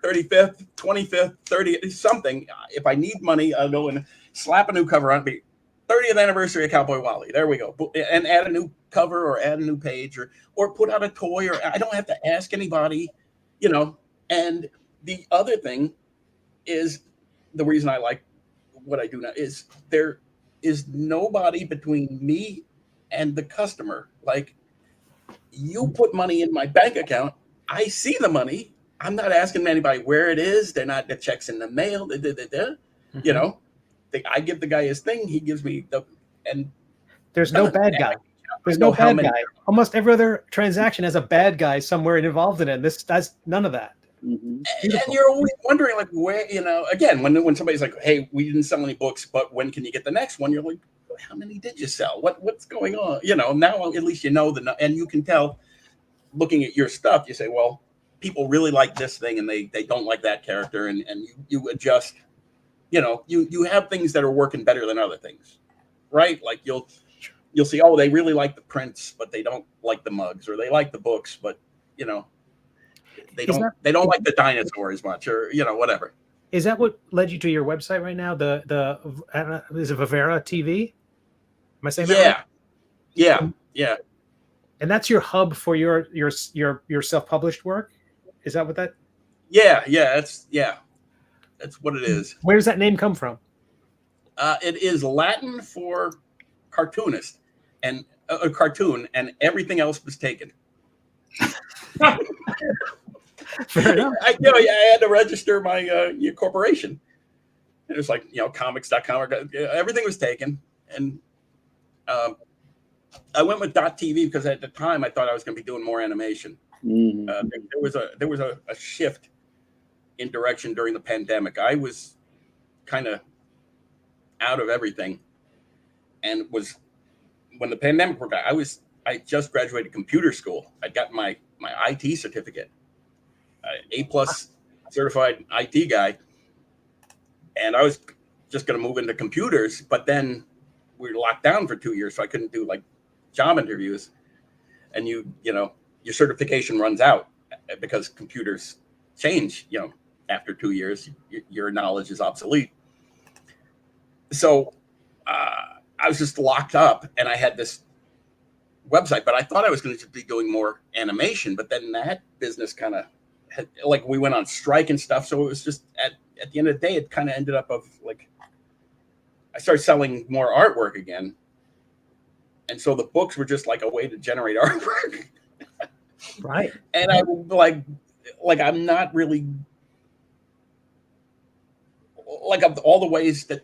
35th, 25th, 30th, something. If I need money, I'll go and slap a new cover on it. 30th anniversary of Cowboy Wally. There we go. And add a new cover or add a new page or put out a toy, or I don't have to ask anybody, you know. And the other thing is, the reason I like what I do now is there is nobody between me and the customer. Like, you put money in my bank account, I see the money. I'm not asking anybody where it is. They're not the checks in the mail. You know, I give the guy his thing. He gives me and there's no bad guy. There's no bad guy. Almost every other transaction has a bad guy somewhere involved in it. That's none of that. Mm-hmm. And you're always wondering, like, where, you know, again, when somebody's like, hey, we didn't sell any books, but when can you get the next one? You're like, how many did you sell? What's going on? You know, now at least you know and you can tell, looking at your stuff, you say, well, people really like this thing and they don't like that character, and you adjust. You know, you have things that are working better than other things, right? Like you'll see, oh, they really like the prints, but they don't like the mugs, or they like the books, but you know, they don't like the dinosaur as much, or you know, whatever. Is that what led you to your website right now? Is it Vivera TV? Am I saying that right? Yeah. And that's your hub for your self-published work? Is that what that? Yeah. That's what it is. Where does that name come from? It is Latin for cartoonist, and a cartoon, and everything else was taken. Fair enough. I had to register my your corporation. It was like, you know, comics.com. Everything was taken, and I went with .tv because at the time I thought I was going to be doing more animation. Mm-hmm. There was a shift in direction during the pandemic. I was kind of out of everything, and when the pandemic broke out, I just graduated computer school. I got my IT certificate, A+ certified IT guy, and I was just going to move into computers, but then we were locked down for 2 years, so I couldn't do like job interviews. And you know, your certification runs out because computers change. You know, after 2 years, your knowledge is obsolete. So I was just locked up, and I had this website, but I thought I was going to be doing more animation. But then that business kind of like we went on strike and stuff. So it was just at the end of the day, it kind of ended up of like I started selling more artwork again. And so the books were just like a way to generate artwork. Right. And I like I'm not really like of all the ways that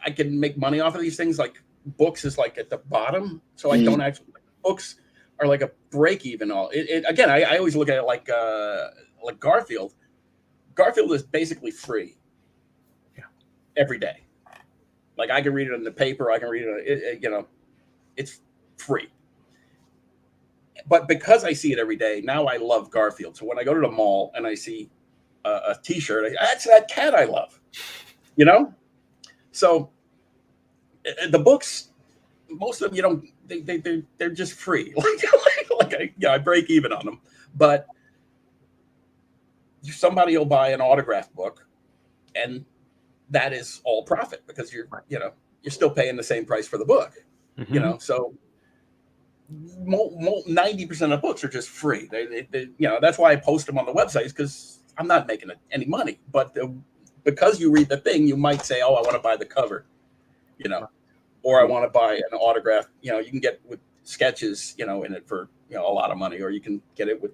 I can make money off of these things, like books is like at the bottom. So I don't actually books are like a break even all. Again, I always look at it like Garfield. Garfield is basically free. Yeah. Every day. Like I can read it in the paper, I can read it, you know, it's free. But because I see it every day, now I love Garfield. So when I go to the mall and I see a T-shirt, that's that cat I love, you know? So the books, most of them, you don't, they're just free. I break even on them. But somebody will buy an autographed book, and that is all profit because you're still paying the same price for the book, you know. So 90% of books are just free. They you know, that's why I post them on the websites, because I'm not making any money. But because you read the thing, you might say, "Oh, I want to buy the cover," you know, or I want to buy an autograph. You know, you can get with sketches, you know, in it for a lot of money, or you can get it with.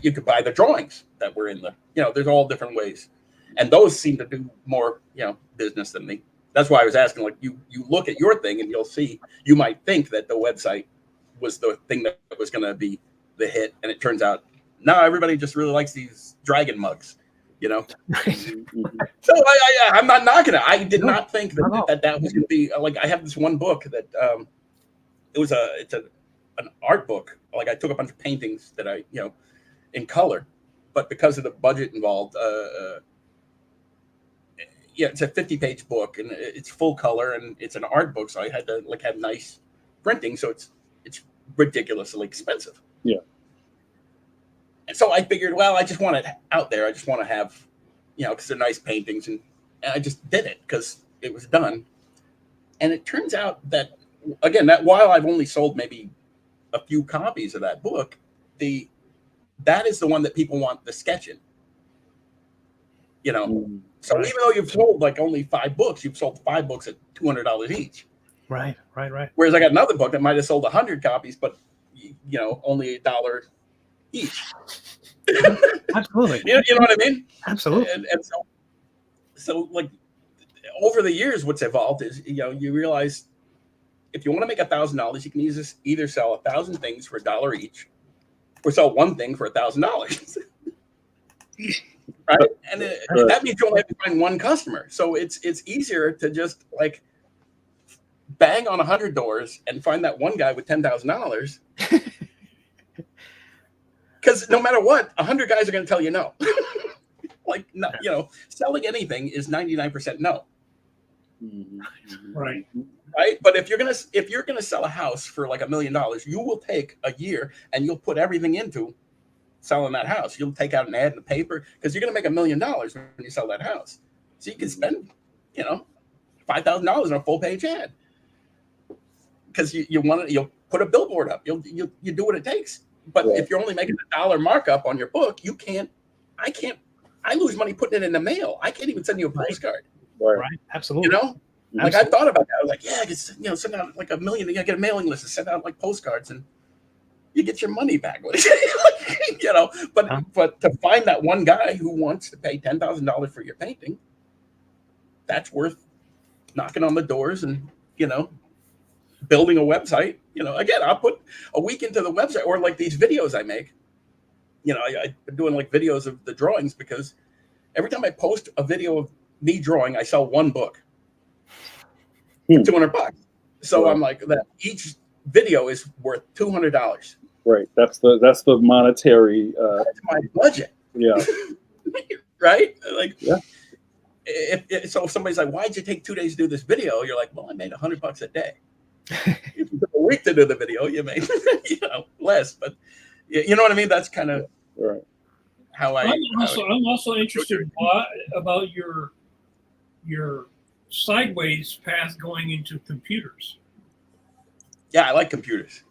You could buy the drawings that were in the. You know, there's all different ways, and those seem to do more, business than me. That's why I was asking. Like, you look at your thing, and you'll see. You might think that the website was the thing that was going to be the hit, and it turns out no, everybody just really likes these dragon mugs, you know. So I'm not knocking it. I did not think that was going to be like. I have this one book that it's an art book. Like I took a bunch of paintings that I in color, but because of the budget involved, it's a 50-page book and it's full color and it's an art book, so I had to like have nice printing, so it's ridiculously expensive. Yeah. And so I figured, well, I just want it out there. I just want to have, because they're nice paintings, and I just did it because it was done. And it turns out that, again, that while I've only sold maybe a few copies of that book, that is the one that people want the sketch in. So even though you've sold like only 5 books, you've sold 5 books at $200 each. Right. Whereas I got another book that might have sold 100 copies, but only $1 each. Absolutely. You know what I mean? Absolutely. And so like over the years, what's evolved is you realize if you want to make $1,000, you can either sell 1,000 things for $1 each, or sell one thing for $1,000. Right, and that means you only have to find one customer. So it's easier to just like bang on 100 doors and find that one guy with $10,000. Because no matter what, 100 guys are going to tell you no. Like, no, selling anything is 99% no. Right. But if you're gonna sell a house for like $1 million, you will take a year and you'll put everything into selling that house. You'll take out an ad in the paper because you're going to make $1 million when you sell that house. So you can spend, $5,000 on a full page ad because you'll put a billboard up. You do what it takes. But if you're only making $1 markup on your book, I lose money putting it in the mail. I can't even send you a postcard. Right. Absolutely. Like I thought about that. I was like, yeah, I could, send out like $1 million. You gotta get a mailing list and send out like postcards, and you get your money back. But to find that one guy who wants to pay $10,000 for your painting, that's worth knocking on the doors and building a website. Again, I'll put a week into the website, or like these videos I make. I've been doing like videos of the drawings because every time I post a video of me drawing, I sell one book for $200. So I'm like, that each video is worth $200. Right. That's the monetary. That's my budget. Yeah. right? Like, Yeah. If somebody's like, "Why'd you take 2 days to do this video?" You're like, "Well, I made $100 a day." If you took a week to do the video, you made less. But you know what I mean? That's kind of Right. how I'm also interested about your sideways path going into computers. Yeah, I like computers.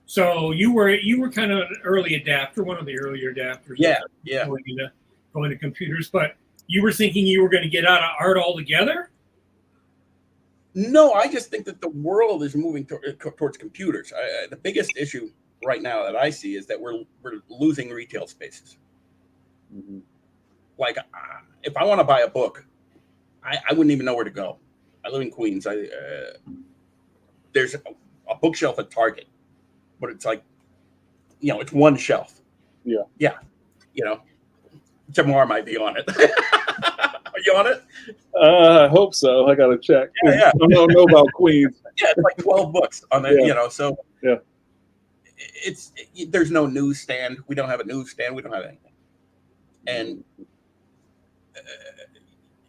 So you were kind of an early adapter, one of the earlier adapters. Yeah. Going to computers, but you were thinking you were going to get out of art altogether? No, I just think that the world is moving towards computers. The biggest issue right now that I see is that we're losing retail spaces. Mm-hmm. Like, if I want to buy a book, I wouldn't even know where to go. I live in Queens. There's a bookshelf at Target, but it's like, it's one shelf. Yeah. JAMAR might be on it. Are you on it? I hope so. I gotta check. Yeah. I don't know about Queens. Yeah, it's like 12 books on it. Yeah. So yeah, there's no newsstand. We don't have a newsstand. We don't have anything. And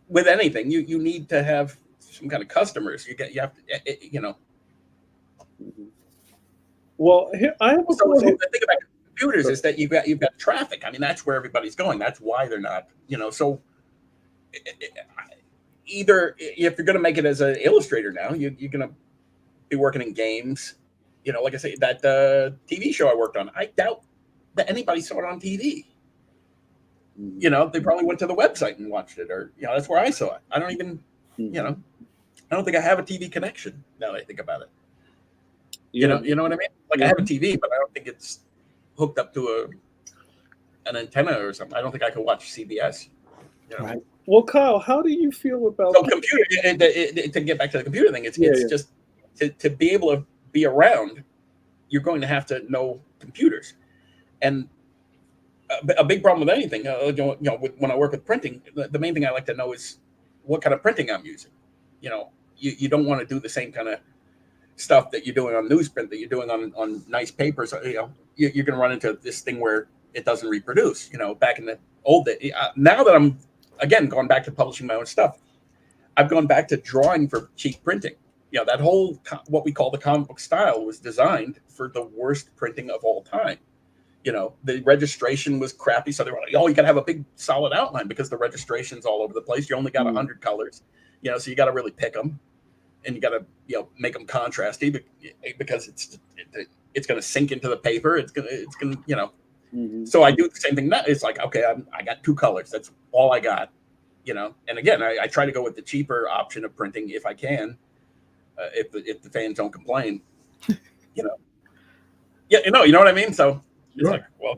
with anything, you need to have some kind of customers. You have to. Well, I have a so the thing about computers is that you've got traffic. I mean, that's where everybody's going. That's why they're not. So either if you're going to make it as an illustrator now, you're going to be working in games. Like I say, that TV show I worked on, I doubt that anybody saw it on TV. They probably went to the website and watched it, or that's where I saw it. I don't even, I don't think I have a TV connection now that I think about it. You know what I mean? Like I have a TV, but I don't think it's hooked up to an antenna or something. I don't think I can watch CBS. Right. Well, Kyle, how do you feel about computer? To get back to the computer thing, it's just to be able to be around, you're going to have to know computers, and a big problem with anything, when I work with printing, the main thing I like to know is what kind of printing I'm using. You don't want to do the same kind of stuff that you're doing on newsprint that you're doing on nice papers. You're going to run into this thing where it doesn't reproduce. Back in the old day, now that I'm again going back to publishing my own stuff, I've gone back to drawing for cheap printing. That whole what we call the comic book style was designed for the worst printing of all time. The registration was crappy, so they were like, "Oh, you got to have a big solid outline because the registration's all over the place. You only got 100 colors, so you got to really pick them, and you got to make them contrasty because it's going to sink into the paper. It's going to So I do the same thing. It's like, okay, I got 2 colors. That's all I got, And again, I try to go with the cheaper option of printing if I can, if the fans don't complain, Yeah, you know what I mean. So. It's like, well,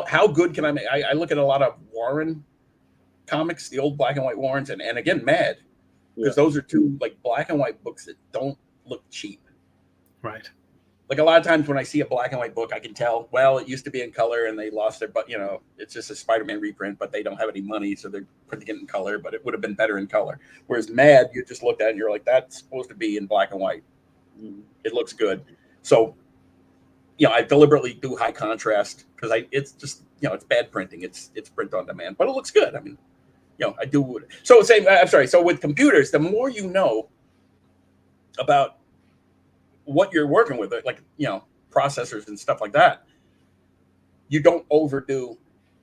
how good can I make? I look at a lot of Warren comics, the old black and white Warrens, and again, Mad, because those are 2 like black and white books that don't look cheap. Right. Like a lot of times when I see a black and white book, I can tell, well, it used to be in color and they lost their, but it's just a Spider-Man reprint, but they don't have any money, so they're printing it in color, but it would have been better in color. Whereas Mad, you just looked at it and you're like, that's supposed to be in black and white. It looks good. So I deliberately do high contrast because it's just, it's bad printing. It's print on demand, but it looks good. I mean, I do. So I'm sorry. So with computers, the more you know about what you're working with, like, processors and stuff like that, you don't overdo.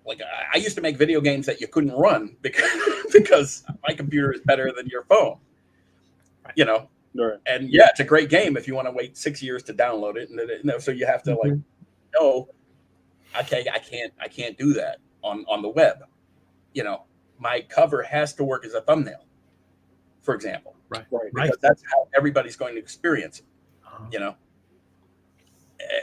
Like I used to make video games that you couldn't run because my computer is better than your phone, Right. And yeah, it's a great game if you want to wait 6 years to download it, and so you have to I can't do that on the web. My cover has to work as a thumbnail, for example. Right. Because that's how everybody's going to experience it.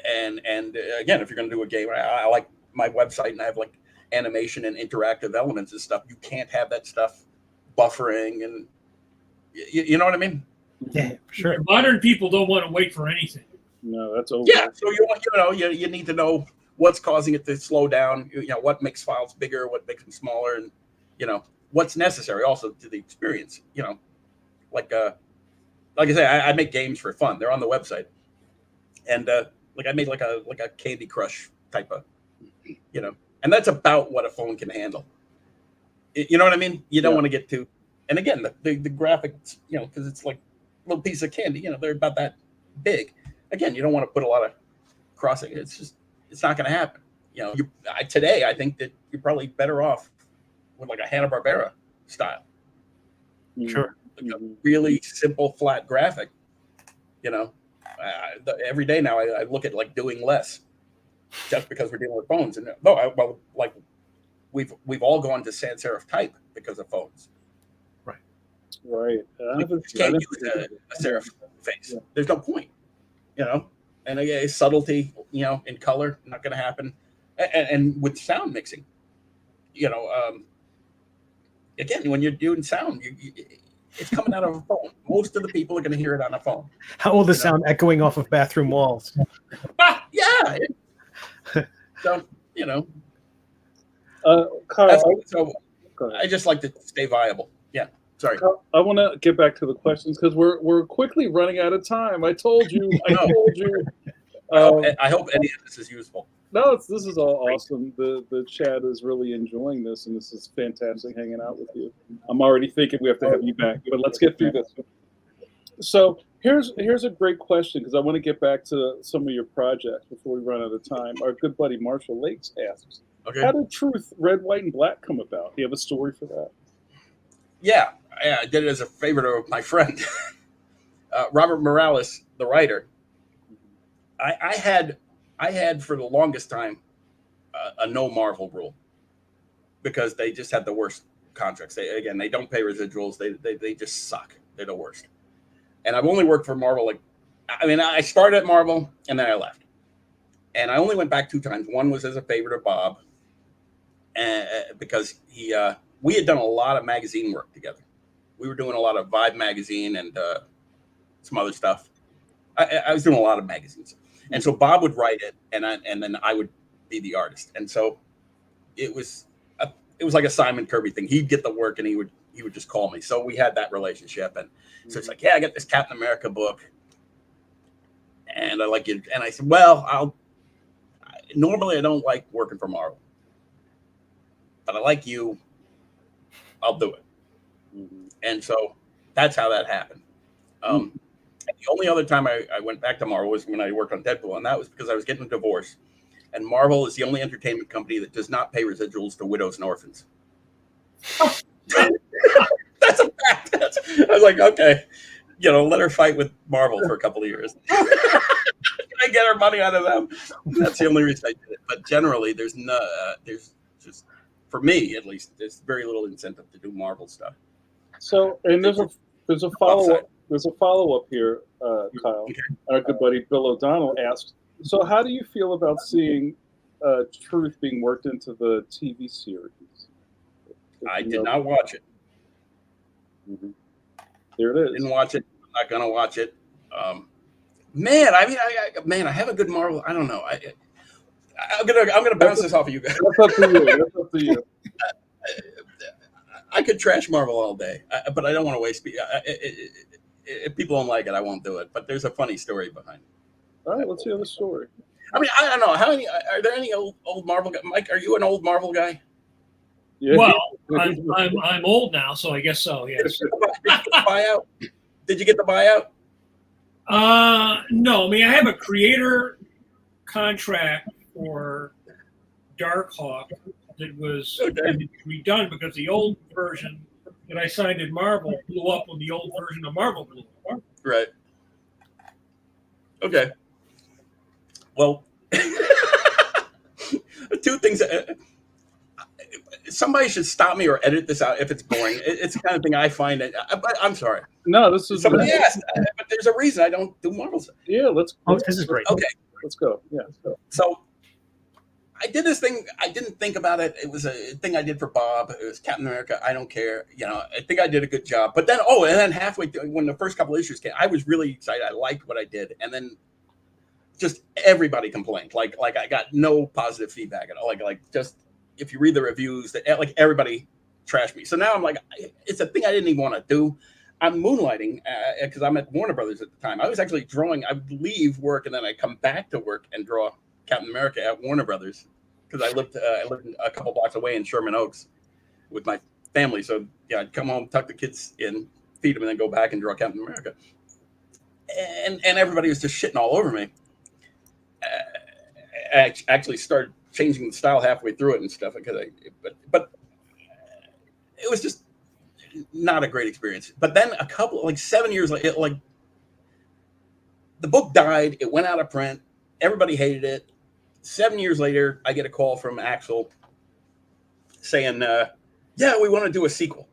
And again, if you're going to do a game, I like my website, and I have like animation and interactive elements and stuff. You can't have that stuff buffering, and you know what I mean. Yeah, sure. Modern people don't want to wait for anything. No, that's over. Yeah, so you need to know what's causing it to slow down. What makes files bigger, what makes them smaller, and what's necessary also to the experience. Like I say, I make games for fun. They're on the website, and I made like a Candy Crush type of, and that's about what a phone can handle. You know what I mean? You don't want to get too. And again, the graphics, you know, because it's like a little piece of candy. You know, they're about that big. Again, you don't want to put a lot of crossing. It's not going to happen. You know, today I think that you're probably better off with like a Hanna-Barbera style. Sure. Like a really simple, flat graphic. You know, every day now I look at like doing less, just because we're dealing with phones. And like we've all gone to sans serif type because of phones. Right. You can't use a serif face. Yeah. There's no point. You know, and again, subtlety. You know, in color, not going to happen. And with sound mixing, you know, again, when you're doing sound, it's coming out of a phone. Most of the people are going to hear it on a phone. How will the sound echoing off of bathroom walls? Yeah. So, you know. Kyle, so I just like to stay viable. Yeah. Sorry. Kyle, I want to get back to the questions because we're quickly running out of time. I told you. I hope any of this is useful. No, this is all awesome. The chat is really enjoying this, and this is fantastic hanging out with you. I'm already thinking we have to have you back, but let's get through this. So here's a great question, because I want to get back to some of your projects before we run out of time. Our good buddy Marshall Lakes asks, how did Truth, Red, White, and Black come about? Do you have a story for that? Yeah, I did it as a favor of my friend, Robert Morales, the writer. I had for the longest time a no Marvel rule, because they just had the worst contracts. They don't pay residuals. They just suck. They're the worst. And I've only worked for Marvel. I started at Marvel and then I left. And I only went back 2 times. One was as a favor to Bob, because we had done a lot of magazine work together. We were doing a lot of Vibe magazine and some other stuff. I was doing a lot of magazines. And so Bob would write it, and then I would be the artist. And so it was like a Simon Kirby thing. He'd get the work, and he would just call me. So we had that relationship. And so it's like, yeah, I got this Captain America book, and I like it. And I said, well, normally I don't like working for Marvel, but I like you. I'll do it. Mm-hmm. And so that's how that happened. The only other time I went back to Marvel was when I worked on Deadpool, and that was because I was getting a divorce. And Marvel is the only entertainment company that does not pay residuals to widows and orphans. That's a fact. I was like, okay, let her fight with Marvel for a couple of years. I get her money out of them. That's the only reason I did it. But generally, there's just, for me at least, there's very little incentive to do Marvel stuff. So, and there's a follow-up. There's a follow-up here, Kyle. Okay. Our good buddy Bill O'Donnell asked, so how do you feel about seeing Truth being worked into the TV series? I did not watch it. Mm-hmm. There it is. Didn't watch it. I'm not going to watch it. I have a good Marvel. I don't know. I'm gonna bounce this off of you guys. That's up to you. I could trash Marvel all day, but I don't want to waste. If people don't like it, I won't do it. But there's a funny story behind it. All right, let's hear the story. I don't know. Are there any old Marvel guys? Mike, are you an old Marvel guy? Yeah. Well, I'm old now, so I guess so. Yes. Did you get the buyout? No. I have a creator contract for Darkhawk that was redone because the old version that I signed in Marvel blew up when the old version of Marvel blew up. Right. Okay. Well, 2 things. Somebody should stop me or edit this out if it's boring. It's the kind of thing I find. I'm sorry. No, this is. Somebody asked, but there's a reason I don't do Marvel stuff. Yeah, this is great. Okay, let's go. Yeah, let's go. So I did this thing. I didn't think about it. It was a thing I did for Bob. It was Captain America. I don't care. I think I did a good job. But then, and then halfway through, when the first couple of issues came, I was really excited. I liked what I did. And then just everybody complained. Like I got no positive feedback at all. Like just if you read the reviews, like everybody trashed me. So now I'm like, it's a thing I didn't even want to do. I'm moonlighting because I'm at Warner Brothers at the time. I was actually drawing. I would leave work and then I come back to work and draw Captain America at Warner Brothers because I lived a couple blocks away in Sherman Oaks with my family. So yeah, I'd come home, tuck the kids in, feed them, and then go back and draw Captain America. And everybody was just shitting all over me. I actually started changing the style halfway through it and stuff but it was just not a great experience. But then a couple, like 7 years later, like the book died, it went out of print, everybody hated it. 7 years later, I get a call from Axel saying, yeah, we want to do a sequel.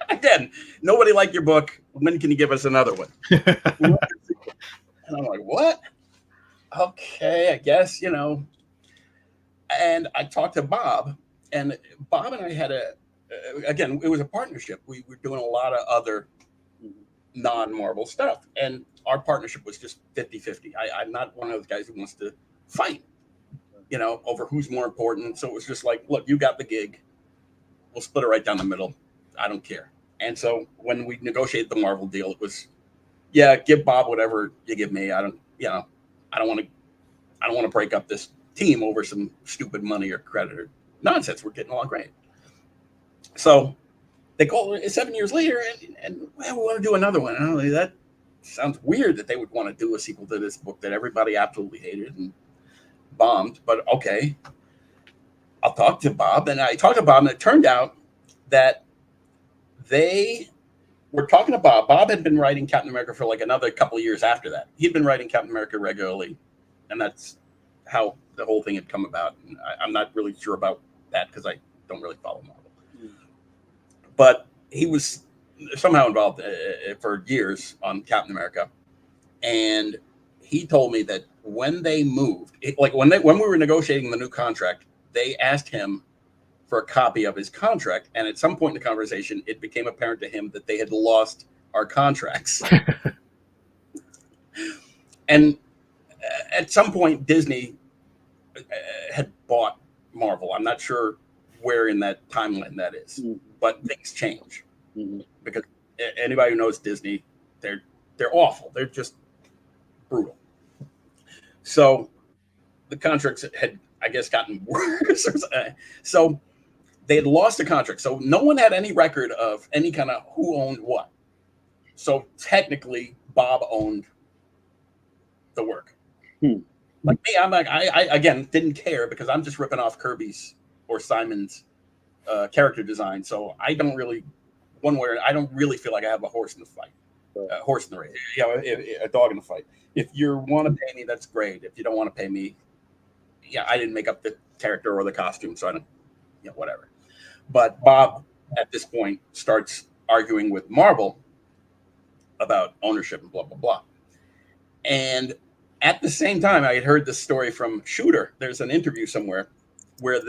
Again, nobody liked your book. When can you give us another one? And I'm like, what? Okay, I guess, you know. And I talked to Bob, and Bob and I had again, it was a partnership. We were doing a lot of other non-Marvel stuff, and our partnership was just 50-50. I'm not one of those guys who wants to fight, you know, over who's more important. So it was just like, look, you got the gig. We'll split it right down the middle. I don't care. And so when we negotiated the Marvel deal, it was, yeah, give Bob whatever you give me. I don't want to break up this team over some stupid money or credit or nonsense. We're getting along great. So they called 7 years later and well, we want to do another one. And I'm like, that sounds weird that they would want to do a sequel to this book that everybody absolutely hated and bombed. But okay, I'll talk to Bob. And I talked to Bob, and it turned out that they were talking to Bob. Bob had been writing Captain America for like another couple of years after that. He'd been writing Captain America regularly, and that's how the whole thing had come about. And I'm not really sure about that because I don't really follow Marvel. But he was somehow involved for years on Captain America. And he told me that when they moved, when we were negotiating the new contract, they asked him for a copy of his contract. And at some point in the conversation, it became apparent to him that they had lost our contracts. And at some point, Disney had bought Marvel. I'm not sure where in that timeline that is, but things change because anybody who knows Disney, they're awful. They're just brutal. So the contracts had, I guess, gotten worse. So they had lost the contract. So no one had any record of any kind of who owned what. So technically, Bob owned the work. Like me, I'm like, I again didn't care because I'm just ripping off Kirby's or Simon's character design. So I don't really, I don't really feel like I have a horse in the fight, a horse in the race. Yeah, a dog in the fight. If you want to pay me, that's great. If you don't want to pay me, yeah, I didn't make up the character or the costume, so I don't, whatever. But Bob, at this point, starts arguing with Marvel about ownership and blah, blah, blah. And at the same time, I had heard this story from Shooter. There's an interview somewhere where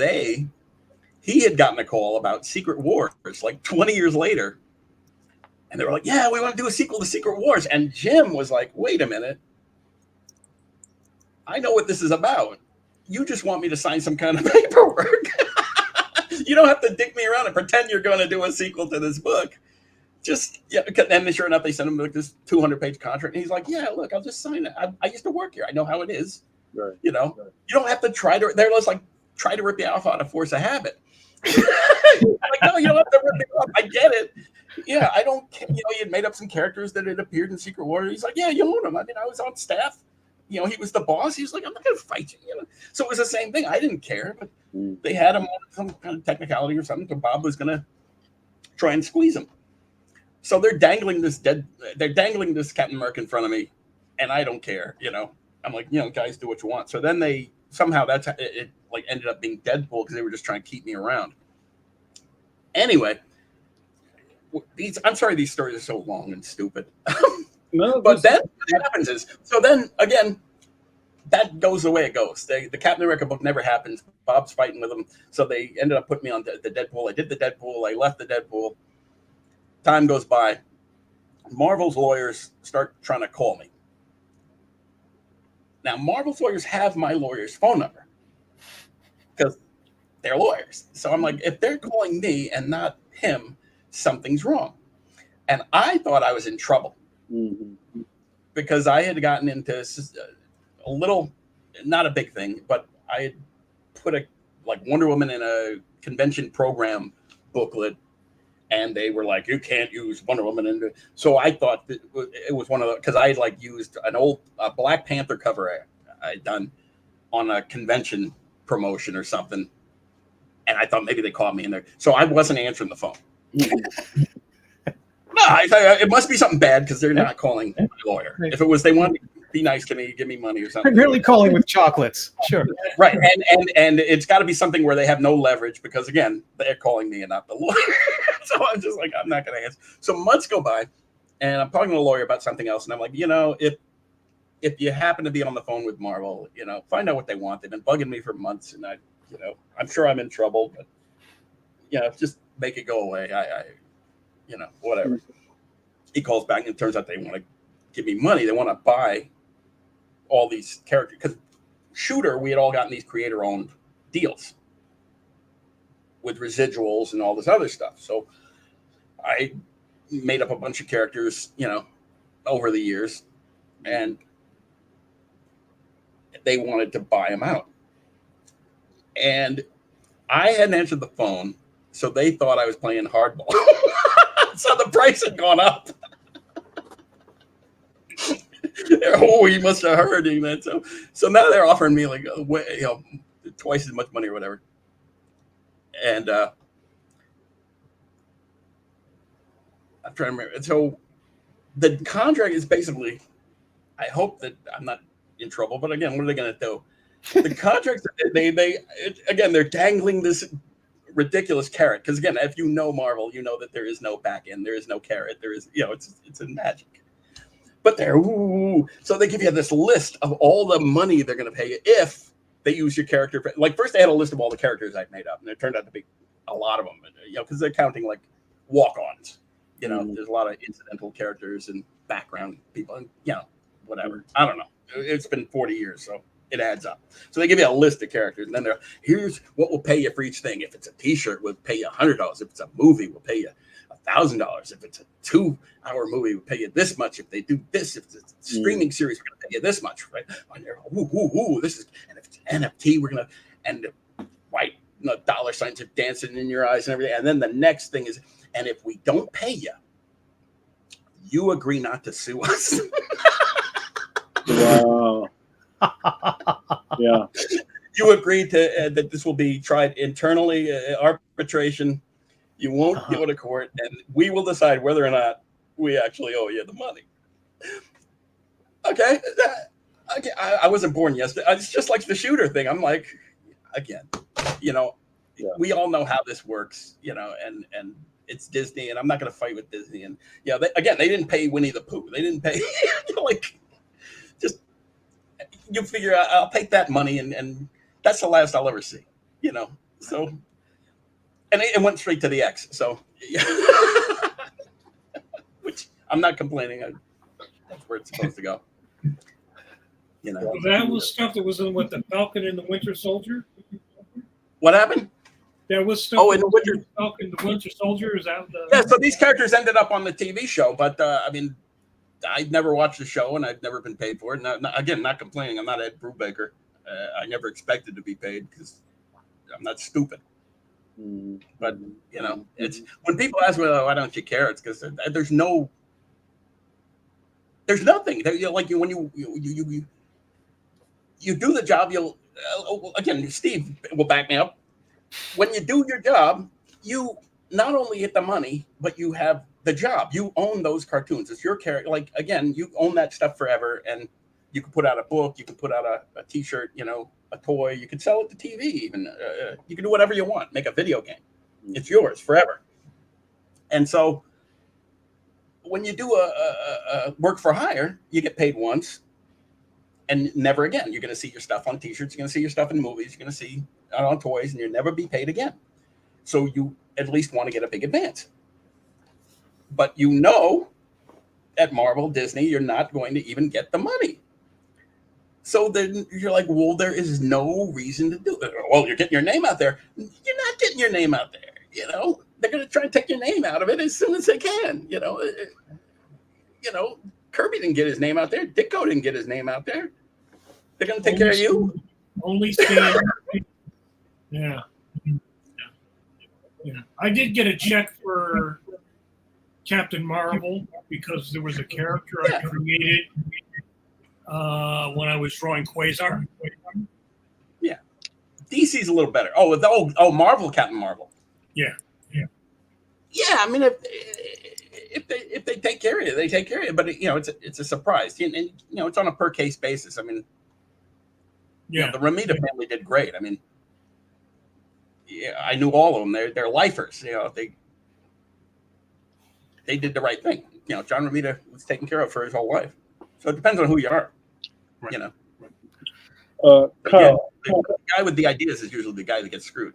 he had gotten a call about Secret Wars like 20 years later. And they were like, yeah, we want to do a sequel to Secret Wars. And Jim was like, wait a minute. I know what this is about. You just want me to sign some kind of paperwork. You don't have to dick me around and pretend you're going to do a sequel to this book. Just, yeah. And sure enough, they sent him like this 200-page contract. And he's like, yeah, look, I'll just sign it. I used to work here. I know how it is. Right. You don't have to they're just like, try to rip you off out of force of habit. I'm like, no, you don't have to rip me off. I get it. Yeah, I don't, he had made up some characters that had appeared in Secret Wars. He's like, yeah, you own them. I mean, I was on staff. He was the boss. He's like, I'm not going to fight you. So it was the same thing. I didn't care, but they had him on some kind of technicality or something. So Bob was going to try and squeeze him. So they're dangling this Captain America in front of me, and I don't care. I'm like, guys, do what you want. So then they somehow it like ended up being Deadpool because they were just trying to keep me around. Anyway, I'm sorry these stories are so long and stupid. No, but then what happens is, so then again, that goes the way it goes. The Captain America book never happens. Bob's fighting with them. So they ended up putting me on the Deadpool. I did the Deadpool. I left the Deadpool. Time goes by. Marvel's lawyers start trying to call me. Now, Marvel's lawyers have my lawyer's phone number because they're lawyers. So I'm like, if they're calling me and not him, something's wrong. And I thought I was in trouble because I had gotten into a little, not a big thing, but I had put Wonder Woman in a convention program booklet, and they were like, you can't use Wonder Woman. And so I thought that it was one of the, because I had like used an old Black Panther cover I had done on a convention promotion or something. And I thought maybe they caught me in there. So I wasn't answering the phone. No, I thought it must be something bad because they're not calling my lawyer. If it was they wanted to be nice to me, give me money or something. I'm really calling with chocolates. Sure. Right. And it's got to be something where they have no leverage because, again, they're calling me and not the lawyer. So I'm just like, I'm not going to answer. So months go by and I'm talking to a lawyer about something else. And I'm like, if you happen to be on the phone with Marvel, find out what they want. They've been bugging me for months and I'm sure I'm in trouble, but just make it go away. I whatever. He calls back and it turns out they want to give me money. They want to buy all these characters because Shooter, we had all gotten these creator-owned deals with residuals and all this other stuff. So I made up a bunch of characters, over the years, and they wanted to buy them out. And I hadn't answered the phone, so they thought I was playing hardball. So the price had gone up. You must have heard that. So now they're offering me like twice as much money or whatever. And I'm trying to remember. So the contract is basically, I hope that I'm not in trouble, but again, what are they going to do? The contract, they're dangling this ridiculous carrot. Because again, if you know Marvel, you know that there is no back end, there is no carrot, there is, it's a magic. But so they give you this list of all the money they're going to pay you if they use your character. Like first they had a list of all the characters I've made up, and it turned out to be a lot of them, because they're counting like walk-ons. There's a lot of incidental characters and background people, and whatever. I don't know. It's been 40 years, so it adds up. So they give you a list of characters, and then here's what we'll pay you for each thing. If it's a T-shirt, we'll pay you $100. If it's a movie, we'll pay you $1,000. If it's a 2-hour movie, we'll pay you this much. If they do this, if it's a streaming series, we're gonna pay you this much, right? This is, and if it's NFT, we're gonna, and white dollar signs are dancing in your eyes and everything. And then the next thing is, and if we don't pay you, you agree not to sue us. Wow. Yeah. You agree to that this will be tried internally, arbitration. You won't go to court, and we will decide whether or not we actually owe you the money. Okay. I wasn't born yesterday. It's just like the Shooter thing. I'm like, again, we all know how this works, and it's Disney, and I'm not going to fight with Disney. And they didn't pay Winnie the Pooh. They didn't pay, just you figure I'll take that money, and that's the last I'll ever see, So, and it went straight to the X. So, which I'm not complaining. That's where it's supposed to go. Well, that was stuff that was in the Falcon and the Winter Soldier. What happened? There was stuff. In the Winter Falcon, the Winter Soldier is out. So these characters ended up on the TV show, but I'd never watched the show and I've never been paid for it. Not complaining. I'm not Ed Brubaker. I never expected to be paid because I'm not stupid. But it's when people ask me, why don't you care? It's because there's nothing. When you do the job, again, Steve will back me up. When you do your job, you not only get the money, but you have the job. You own those cartoons. It's your character. Like, again, you own that stuff forever, and you can put out a book, you can put out a T-shirt, a toy, you can sell it to TV even. You can do whatever you want, make a video game. It's yours forever. And so when you do a work for hire, you get paid once and never again. You're going to see your stuff on T-shirts, you're going to see your stuff in movies, you're going to see on toys, and you'll never be paid again. So you at least want to get a big advance. But at Marvel, Disney, you're not going to even get the money. So then you're like, well, there is no reason to do it. Well, you're getting your name out there. You're not getting your name out there. They're going to try and take your name out of it as soon as they can. Kirby didn't get his name out there. Decode didn't get his name out there. They're going to take care of you. Only Stan. Yeah. Yeah. I did get a check for Captain Marvel because there was a character I created when I was drawing Quasar. Yeah, DC's a little better. Marvel, Captain Marvel. Yeah. I mean, if they take care of you, they take care of you. But it's a surprise, and it's on a per case basis. I mean, the Ramita family did great. I mean, I knew all of them. They're lifers. They did the right thing. John Ramita was taken care of for his whole life. So it depends on who you are. Right. Carl, the guy with the ideas is usually the guy that gets screwed.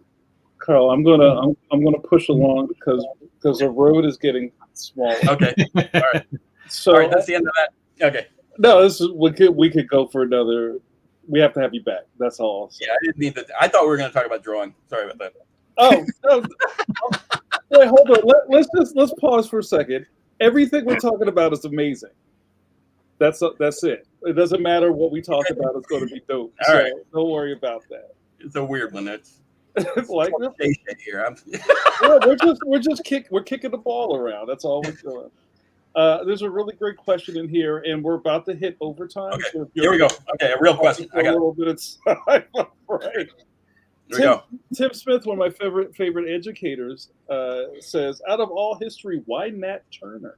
Carl, I'm gonna push along because the road is getting smaller. Okay. All right. So all right, that's the end of that. Okay. No, this is we could go for another. We have to have you back. That's all. Yeah, I didn't mean that. I thought we were going to talk about drawing. Sorry about that. Oh, no. Wait, hold on. Let's pause for a second. Everything we're talking about is amazing. That's it. It doesn't matter what we talk about. It's going to be dope. All right. Don't worry about that. It's a weird one. It's like here. We're kicking the ball around. That's all we're doing. There's a really great question in here, and we're about to hit overtime. Okay, so here we go. Okay, a real question. I got a little bit of time. Right. Here we go. Tim Smith, one of my favorite educators, says, "Out of all history, why Nat Turner?"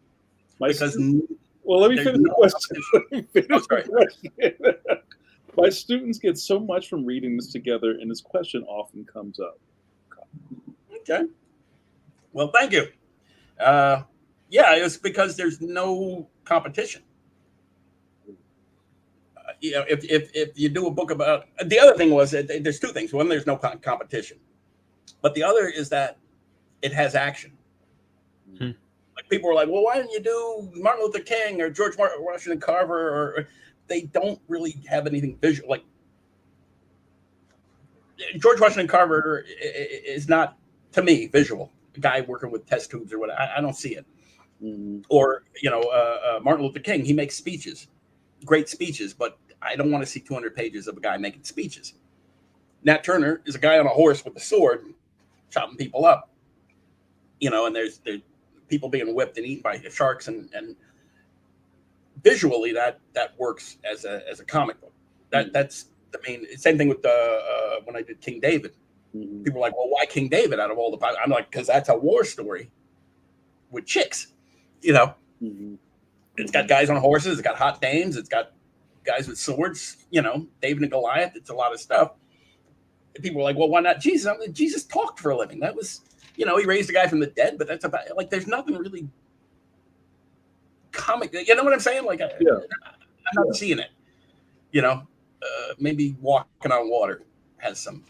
Let me finish the question. My students get so much from reading this together, and this question often comes up. Okay. Well, thank you. It's because there's no competition. If you do a book about the other thing was that there's two things. One, there's no competition, but the other is that it has action. Like people were like, well, why didn't you do Martin Luther King or George Washington Carver? Or they don't really have anything visual. Like George Washington Carver is not, to me, visual. A guy working with test tubes or whatever. I don't see it. Or Martin Luther King, he makes speeches, great speeches, but I don't want to see 200 pages of a guy making speeches. Nat Turner is a guy on a horse with a sword chopping people up, and there's people being whipped and eaten by sharks, and visually that works as a comic book. That's the main. Same thing with when I did King David. People are like, well, why King David out of all the? I'm like, because that's a war story with chicks. It's got guys on horses, it's got hot dames, it's got guys with swords, David and Goliath. It's a lot of stuff. And people were like, well, why not Jesus? Jesus talked for a living. That was, he raised a guy from the dead, but that's about, like, there's nothing really comic. You know what I'm saying? Like, I'm not seeing it. Maybe Walking on Water has some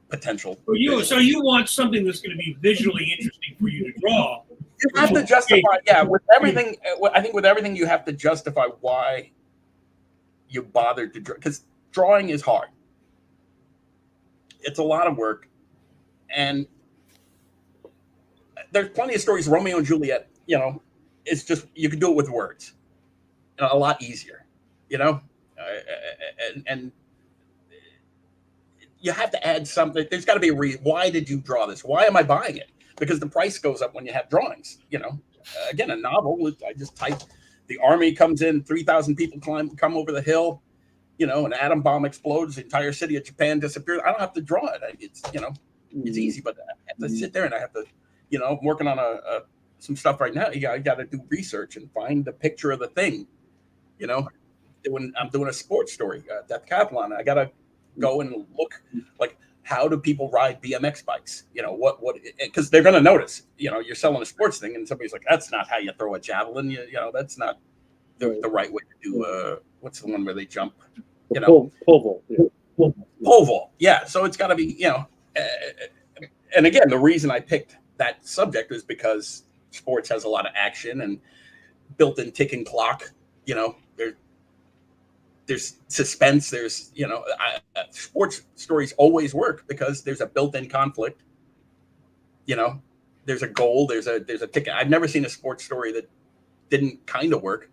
potential. So you want something that's going to be visually interesting for you to draw. You have to justify, with everything. I think with everything, you have to justify why you bothered to draw, because drawing is hard. It's a lot of work, and there's plenty of stories. Romeo and Juliet, it's just you can do it with words, a lot easier, and you have to add something. There's got to be a reason. Why did you draw this? Why am I buying it? Because the price goes up when you have drawings. Again, a novel, I just type, the army comes in, 3,000 people come over the hill, an atom bomb explodes, the entire city of Japan disappears. I don't have to draw it. It's, it's easy, but I have to sit there and I have to, I'm working on some stuff right now. I got to do research and find the picture of the thing. I'm doing a sports story, decathlon. I got to go and look, like, how do people ride BMX bikes? Because they're going to notice, you're selling a sports thing and somebody's like, that's not how you throw a javelin. That's not the right way to do, what's the one where they jump? Pole vault. Pole vault. Yeah. So it's got to be, and again, the reason I picked that subject is because sports has a lot of action and built-in ticking clock, there's suspense. There's, sports stories always work because there's a built-in conflict. There's a goal. There's a ticket. I've never seen a sports story that didn't kind of work.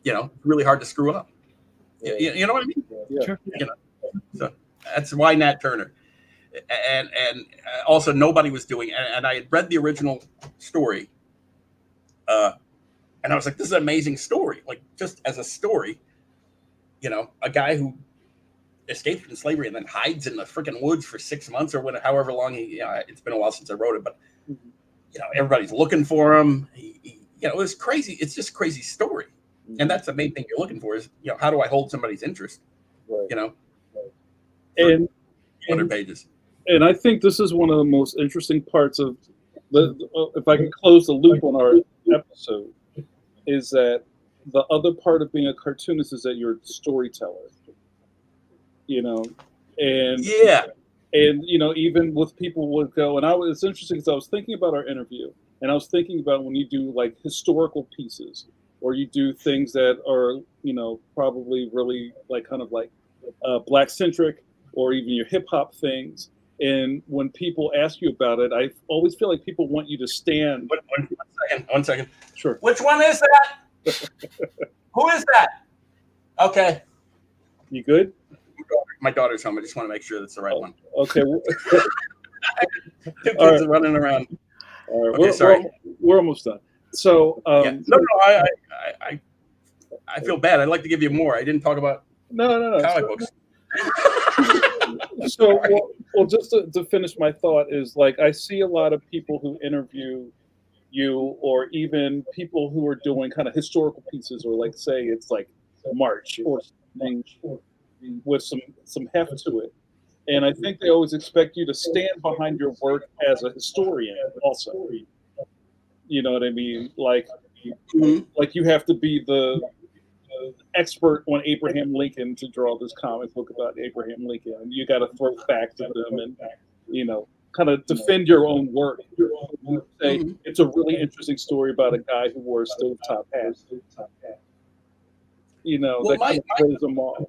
Really hard to screw up. You know what I mean? Yeah. Sure. So that's why Nat Turner. and also nobody was doing. And I had read the original story, and I was like, "This is an amazing story." Like just as a story, a guy who escaped from slavery and then hides in the freaking woods for 6 months or whatever, however long it's been a while since I wrote it, but everybody's looking for him. It was crazy. It's just a crazy story. And that's the main thing you're looking for is, how do I hold somebody's interest? Right. And 100 pages. And I think this is one of the most interesting parts of if I can close the loop on our episode, is that the other part of being a cartoonist is that you're a storyteller. And even with people would go, and it's interesting because I was thinking about our interview, and I was thinking about when you do like historical pieces, or you do things that are, probably really like kind of like Black centric, or even your hip hop things. And when people ask you about it, I always feel like people want you to stand. One second. Sure. Which one is that? Who is that? Okay. You good? My daughter's home. I just want to make sure that's the right one. Okay. Two kids are running around. All right. Okay, sorry. We're almost done. So, I feel bad. I'd like to give you more. I didn't talk about comic books. So, well, just to finish my thought is like I see a lot of people who interview you, or even people who are doing kind of historical pieces, or like say it's like March or something with some heft to it. And I think they always expect you to stand behind your work as a historian also. You know what I mean? Like you have to be the expert on Abraham Lincoln to draw this comic book about Abraham Lincoln. And you got to throw facts at them and, kind of defend your own work. Say, it's a really interesting story about a guy who wore a stovetop hat. That kind of throws them off.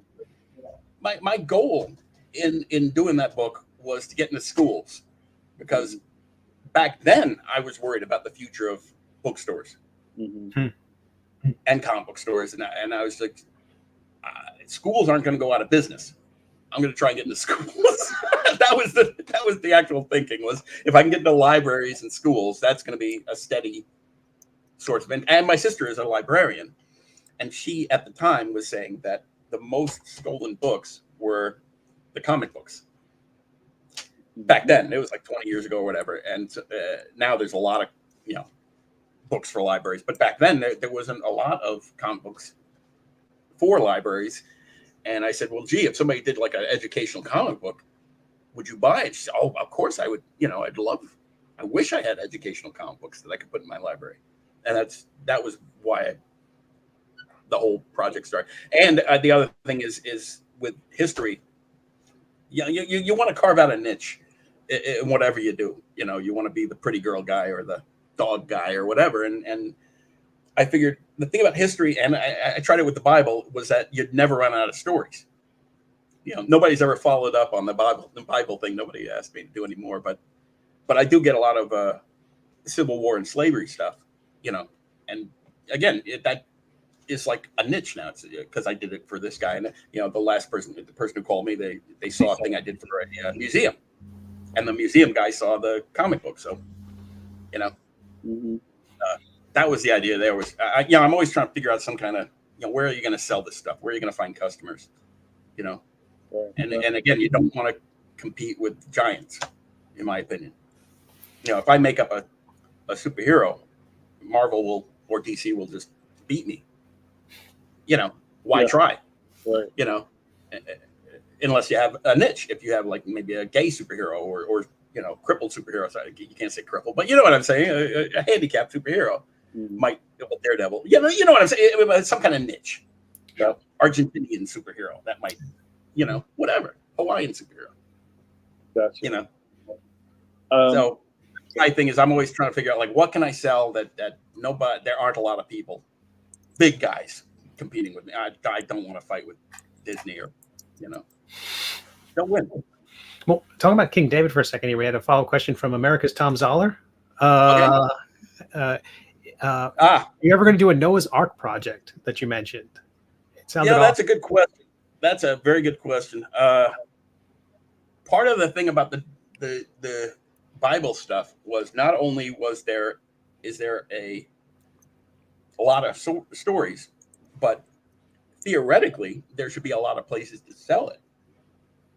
My goal in doing that book was to get into schools, because back then I was worried about the future of bookstores and comic book stores, and I was like, schools aren't going to go out of business. I'm going to try and get into schools. that was the actual thinking, was if I can get into libraries and schools, that's going to be a steady source of income. And my sister is a librarian, and she at the time was saying that the most stolen books were the comic books. Back then, it was like 20 years ago or whatever, and now there's a lot of books for libraries. But back then, there wasn't a lot of comic books for libraries. And I said, well, gee, if somebody did like an educational comic book, would you buy it? She said, oh, of course I would. I wish I had educational comic books that I could put in my library. And that was why the whole project started. And the other thing is with history, you want to carve out a niche in whatever you do. You want to be the pretty girl guy or the dog guy or whatever. And I figured the thing about history, and I tried it with the Bible, was that you'd never run out of stories. Nobody's ever followed up on the Bible thing. Nobody asked me to do anymore, but I do get a lot of Civil War and slavery stuff, and again, that is like a niche now. It's because I did it for this guy, and the person who called me, they saw a thing I did for a museum, and the museum guy saw the comic book, so that was the idea. There was, I'm always trying to figure out some kind of, where are you going to sell this stuff? Where are you going to find customers? And again, you don't want to compete with giants, in my opinion. If I make up a superhero, Marvel or DC will just beat me. Why try? Right. Unless you have a niche. If you have like maybe a gay superhero or crippled superhero. Sorry, you can't say crippled, but you know what I'm saying. A handicapped superhero might, Daredevil. You know what I'm saying. Some kind of niche. Argentinian superhero that might, whatever. Hawaiian superhero. Gotcha. So my thing is, I'm always trying to figure out like what can I sell that nobody. There aren't a lot of people, big guys, competing with me. I don't want to fight with Disney or don't win. Well, talking about King David for a second here, we had a follow-up question from America's Tom Zoller. Are you ever going to do a Noah's Ark project that you mentioned? It sounded that's a good question. That's a very good question. Part of the thing about the Bible stuff was not only is there a lot of stories, but theoretically there should be a lot of places to sell it,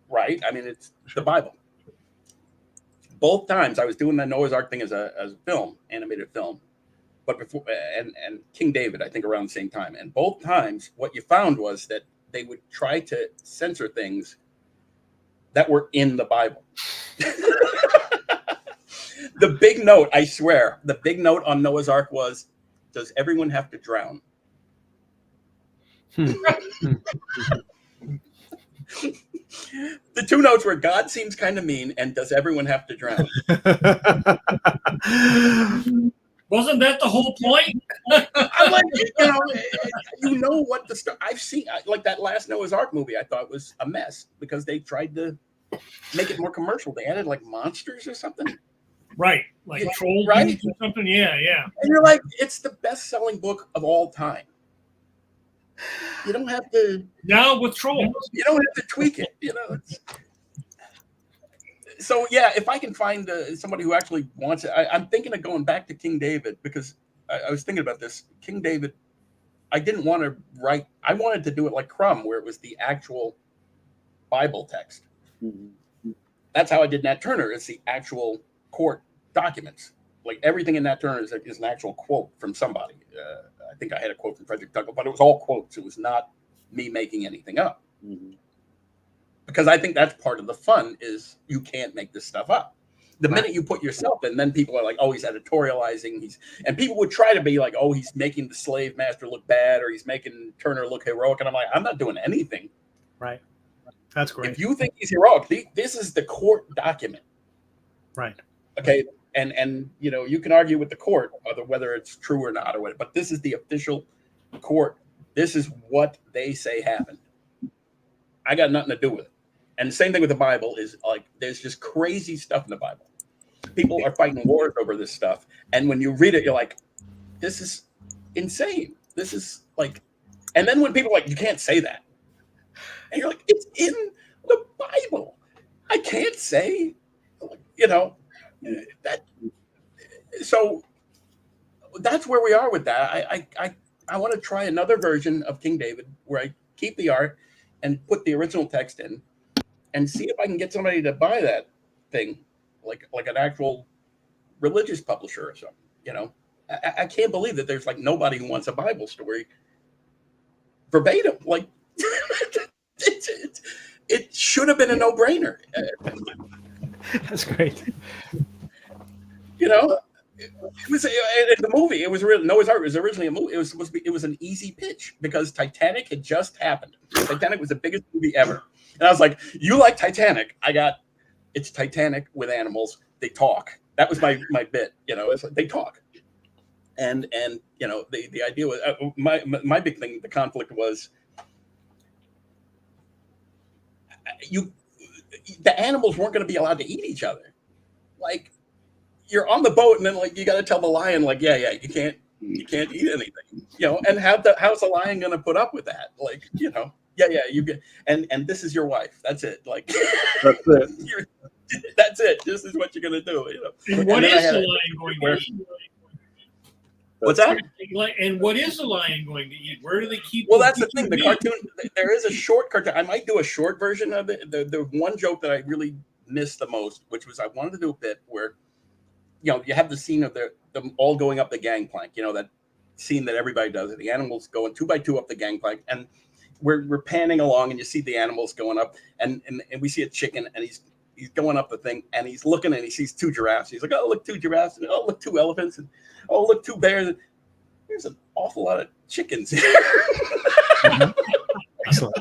right? I mean, it's the Bible. Both times I was doing that Noah's Ark thing as a film, animated film, but before and King David, I think around the same time. And both times, what you found was that they would try to censor things that were in the Bible. The big note, I swear, the big note on Noah's Ark was, does everyone have to drown? The two notes were, God seems kind of mean, and does everyone have to drown? Wasn't that the whole point? I'm like, you know what the stuff I've seen, like that last Noah's Ark movie, I thought was a mess because they tried to make it more commercial. They added like monsters or something. Right, like trolls right? or something. Yeah. And you're like, it's the best-selling book of all time. You don't have to now with trolls. You don't have to tweak it. So yeah, if I can find somebody who actually wants it, I'm thinking of going back to King David because I was thinking about this. King David, I didn't want to write. I wanted to do it like Crumb, where it was the actual Bible text. Mm-hmm. That's how I did Nat Turner. It's the actual court documents. Like everything in Nat Turner is an actual quote from somebody. I think I had a quote from Frederick Douglass, but it was all quotes. It was not me making anything up. Mm-hmm. Because I think that's part of the fun is you can't make this stuff up. The minute you put yourself in, then people are like, oh, he's editorializing. And people would try to be like, oh, he's making the slave master look bad or he's making Turner look heroic. And I'm like, I'm not doing anything. Right. That's great. If you think he's heroic, this is the court document. Right. Okay. And you can argue with the court whether it's true or not or whatever, but this is the official court. This is what they say happened. I got nothing to do with it. And the same thing with the Bible is like, there's just crazy stuff in the Bible. People are fighting wars over this stuff. And when you read it, you're like, this is insane. This is like, and then when people are like, you can't say that. And you're like, it's in the Bible. I can't say, that. So that's where we are with that. I want to try another version of King David where I keep the art and put the original text in and see if I can get somebody to buy that thing, like an actual religious publisher or something. I can't believe that there's like nobody who wants a Bible story verbatim. Like it should have been a no-brainer. That's great. It was in the movie. It was Noah's Ark was originally a movie. It was supposed to be. It was an easy pitch because Titanic had just happened. Titanic was the biggest movie ever, and I was like, "You like Titanic? It's Titanic with animals. They talk." That was my bit. It's like they talk, and the idea was my big thing. The conflict was the animals weren't going to be allowed to eat each other, like. You're on the boat, and then like you got to tell the lion, like, yeah, you can't eat anything, and how's the lion going to put up with that? Like, you get, and this is your wife. That's it. Like, that's it. That's it. This is what you're going to do. And what is the lion going to eat? What's that? And what is the lion going to eat? Where do they keep? Well, that's the thing. The cartoon. There is a short cartoon. I might do a short version of it. The one joke that I really missed the most, which was I wanted to do a bit where. You have the scene of them all going up the gangplank, that scene that everybody does. The animals going 2 by 2 up the gangplank. And we're panning along and you see the animals going up and we see a chicken and he's going up the thing and he's looking and he sees 2 giraffes. He's like, oh, look, 2 giraffes. And, oh, look, 2 elephants. And oh, look, 2 bears. And there's an awful lot of chickens here. Mm-hmm. Excellent.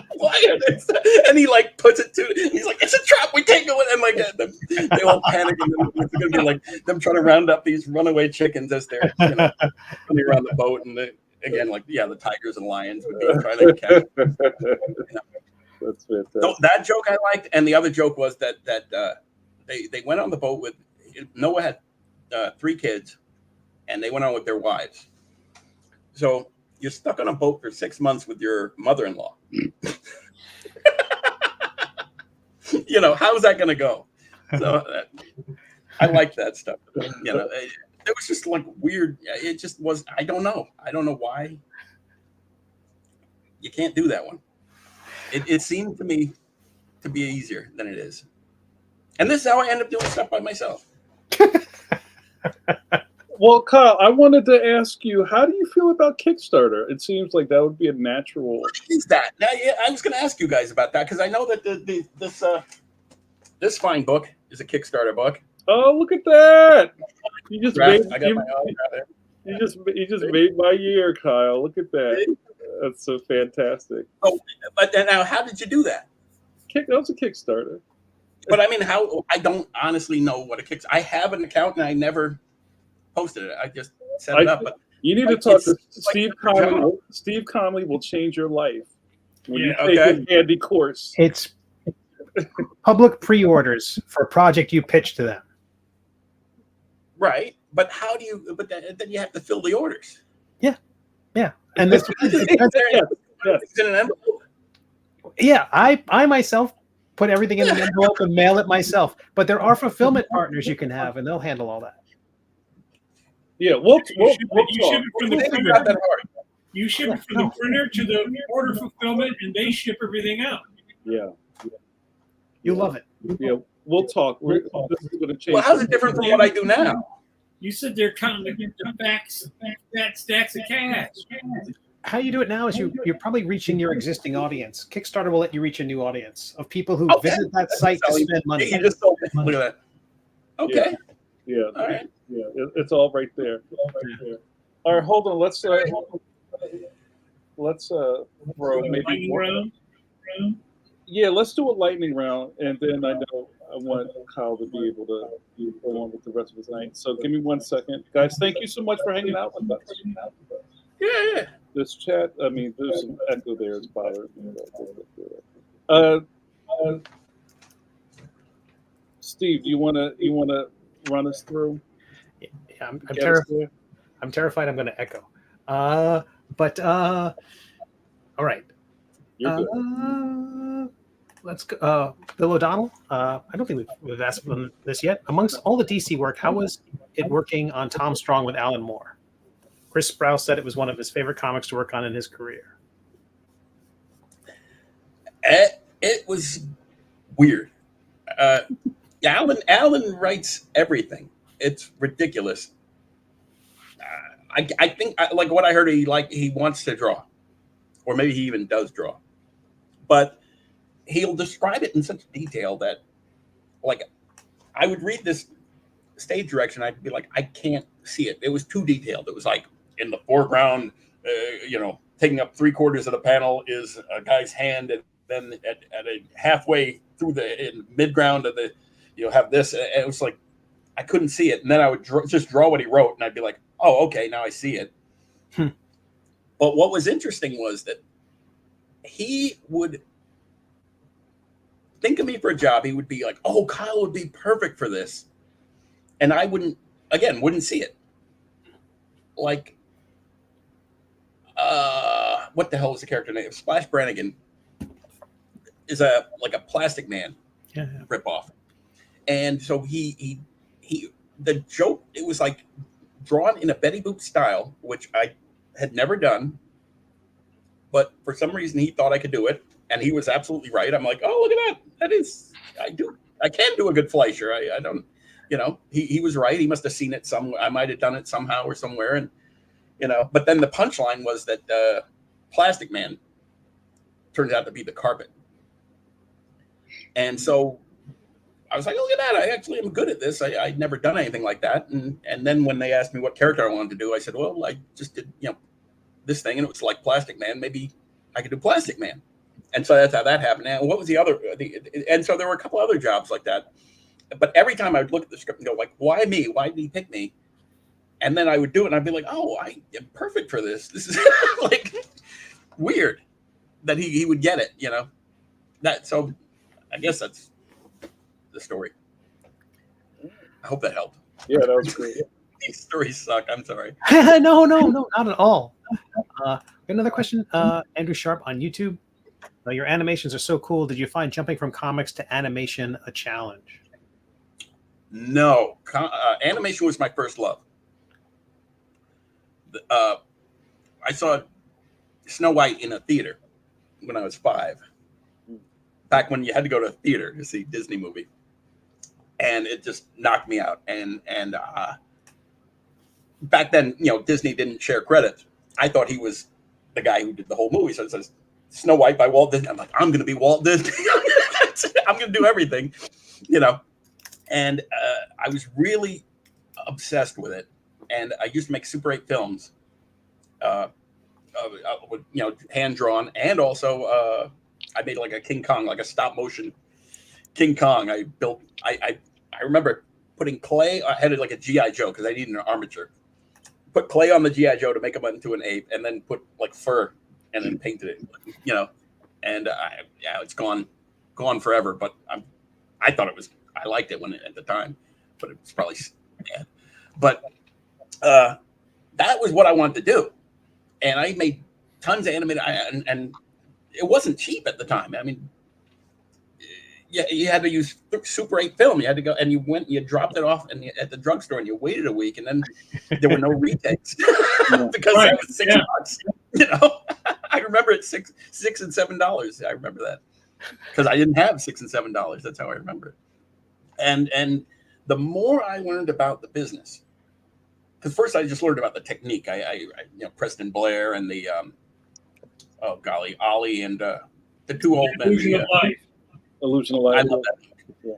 And he like puts it to. He's like, "It's a trap. We can't go in." And like they all panic, and then it's gonna be like them trying to round up these runaway chickens as they're running around the boat. And again, like the tigers and lions would be trying to catch. That's fantastic. So that joke I liked, and the other joke was that they went on the boat with Noah had 3 kids, and they went on with their wives. So. You're stuck on a boat for 6 months with your mother-in-law. How's that going to go? So I like that stuff. You know, it was just like weird. It just was. I don't know why you can't do that one. It seemed to me to be easier than it is, and this is how I end up doing stuff by myself. Well, Kyle, I wanted to ask you, how do you feel about Kickstarter? It seems like that would be a natural. What is that? Now, I was going to ask you guys about that because I know that this fine book is a Kickstarter book. Oh, look at that! You just Right, made I got my autograph there. you just made my year, Kyle. Look at that. That's so fantastic. Oh, but then now, how did you do that? That was a Kickstarter. But I mean, how? I don't honestly know what a Kickstarter. I have an account and I never posted it. I just set it up. But you need to talk to Steve Conley. Steve Conley will change your life when you take his handy course. It's public pre-orders for a project you pitch to them. Right, but how do you? But then you have to fill the orders. Yeah, and this. Yeah, I myself put everything in an envelope and mail it myself. But there are fulfillment partners you can have, and they'll handle all that. Yeah, we'll ship it from the printer. You ship it from the printer to the order fulfillment, and they ship everything out. Yeah. You love it. Yeah, we'll talk. This is going to change. Well, how's it different from what I do now? You said they're counting the fat stacks of cash. How you do it now is you're probably reaching your existing audience. Kickstarter will let you reach a new audience of people who visit that site to spend money. You just look at that. Okay. Yeah. All right. Yeah. It's all right there. All right. Hold on. Let's throw maybe one. Yeah. Let's do a lightning round, and then I know I want Kyle to be able to go on with the rest of his night. So give me 1 second, guys. Thank you so much for hanging out with us. Yeah. This chat, I mean, there's some echo there. It's bothering me. Steve, do you wanna run us through? Yeah, I'm terrified. I'm terrified. I'm going to echo. But all right. You're good. Let's go. Bill O'Donnell. I don't think we've asked him this yet. Amongst all the DC work, how was it working on Tom Strong with Alan Moore? Chris Sprouse said it was one of his favorite comics to work on in his career. It was weird. Alan writes everything. It's ridiculous. I think like what I heard, he wants to draw, or maybe he even does draw, but he'll describe it in such detail that, like, I would read this stage direction, I'd be like, I can't see it. It was too detailed. It was like in the foreground, taking up 3/4 of the panel is a guy's hand, and then at a halfway through the midground of the, have this. And it was like I couldn't see it, and then I would just draw what he wrote, and I'd be like, oh, okay, now I see it. But what was interesting was that he would think of me for a job. He would be like, oh, Kyle would be perfect for this. And I wouldn't see it. Like, what the hell is the character name? Splash Brannigan is a Plastic Man ripoff. And so he the joke, it was like drawn in a Betty Boop style, which I had never done. But for some reason, he thought I could do it. And he was absolutely right. I'm like, oh, look at that. I can do a good Fleischer. I don't, he was right. He must have seen it somewhere. I might have done it somehow or somewhere. And, but then the punchline was that Plastic Man turns out to be the carpet. And so I was like, oh, look at that. I actually am good at this. I'd never done anything like that. And then when they asked me what character I wanted to do, I said, well, I just did, this thing. And it was like Plastic Man. Maybe I could do Plastic Man. And so that's how that happened. And what was the other? And so there were a couple other jobs like that. But every time I would look at the script and go, like, why me? Why did he pick me? And then I would do it, and I'd be like, oh, I am perfect for this. This is like weird that he would get it, So I guess that's the story. I hope that helped. Yeah, that was great. These stories suck. I'm sorry. No, not at all. Another question, Andrew Sharp on YouTube. Your animations are so cool. Did you find jumping from comics to animation a challenge? No, animation was my first love. I saw Snow White in a theater when I was 5. Back when you had to go to a theater to see a Disney movie, and it just knocked me out. And back then, Disney didn't share credit. I thought he was the guy who did the whole movie. So it says Snow White by Walt Disney. I'm like, I'm going to be Walt Disney. I'm going to do everything, And I was really obsessed with it. And I used to make Super 8 films, hand drawn, and also I made like a King Kong, like a stop motion King Kong. I built. I remember putting clay. I had it like a GI Joe because I needed an armature. Put clay on the GI Joe to make him into an ape, and then put like fur, and then painted it. And it's gone forever. But I thought it was. I liked it at the time, but it was probably bad. But that was what I wanted to do, and I made tons of animated, and it wasn't cheap at the time. I mean, you had to use Super 8 film. You had to go, and you dropped it off at the drugstore, and you waited a week, and then there were no retakes because it was $6. I remember it $6 and $7. I remember that because I didn't have $6 and $7. That's how I remember it. And the more I learned about the business, because first I just learned about the technique. I Preston Blair and the Ollie and the two old men. Illusion of Life. Illusion of Life. I love that. Yeah.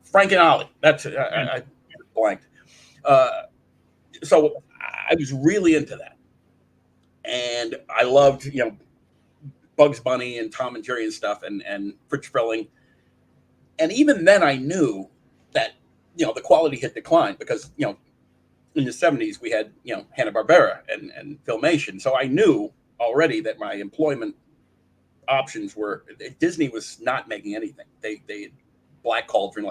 Frank and Ollie. That's it. I blanked. So I was really into that, and I loved Bugs Bunny and Tom and Jerry and stuff, and Fritz Frelling. And even then, I knew that the quality had declined because in the 70s we had Hanna-Barbera and Filmation, so I knew already that my employment options were Disney was not making anything. They Black Cauldron,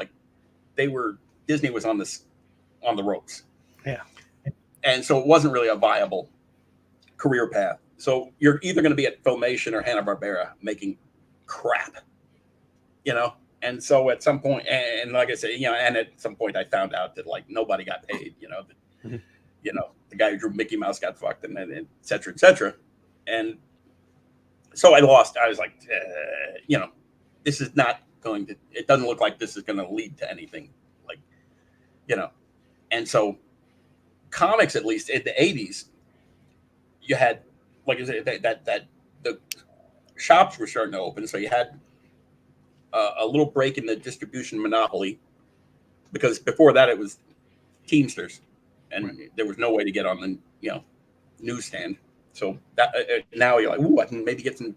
Disney was on the ropes. Yeah. And so it wasn't really a viable career path. So you're either going to be at Filmation or Hanna-Barbera making crap, And so at some point, and like I said, and at some point I found out that nobody got paid, the guy who drew Mickey Mouse got fucked, and et cetera, et cetera. And so I lost. I was like, this is not going to. It doesn't look like this is going to lead to anything, And so, comics, at least in the '80s, you had, like I said, that the shops were starting to open, so you had a little break in the distribution monopoly, because before that it was Teamsters, and there was no way to get on the newsstand. So that now you're like, ooh, I can maybe get some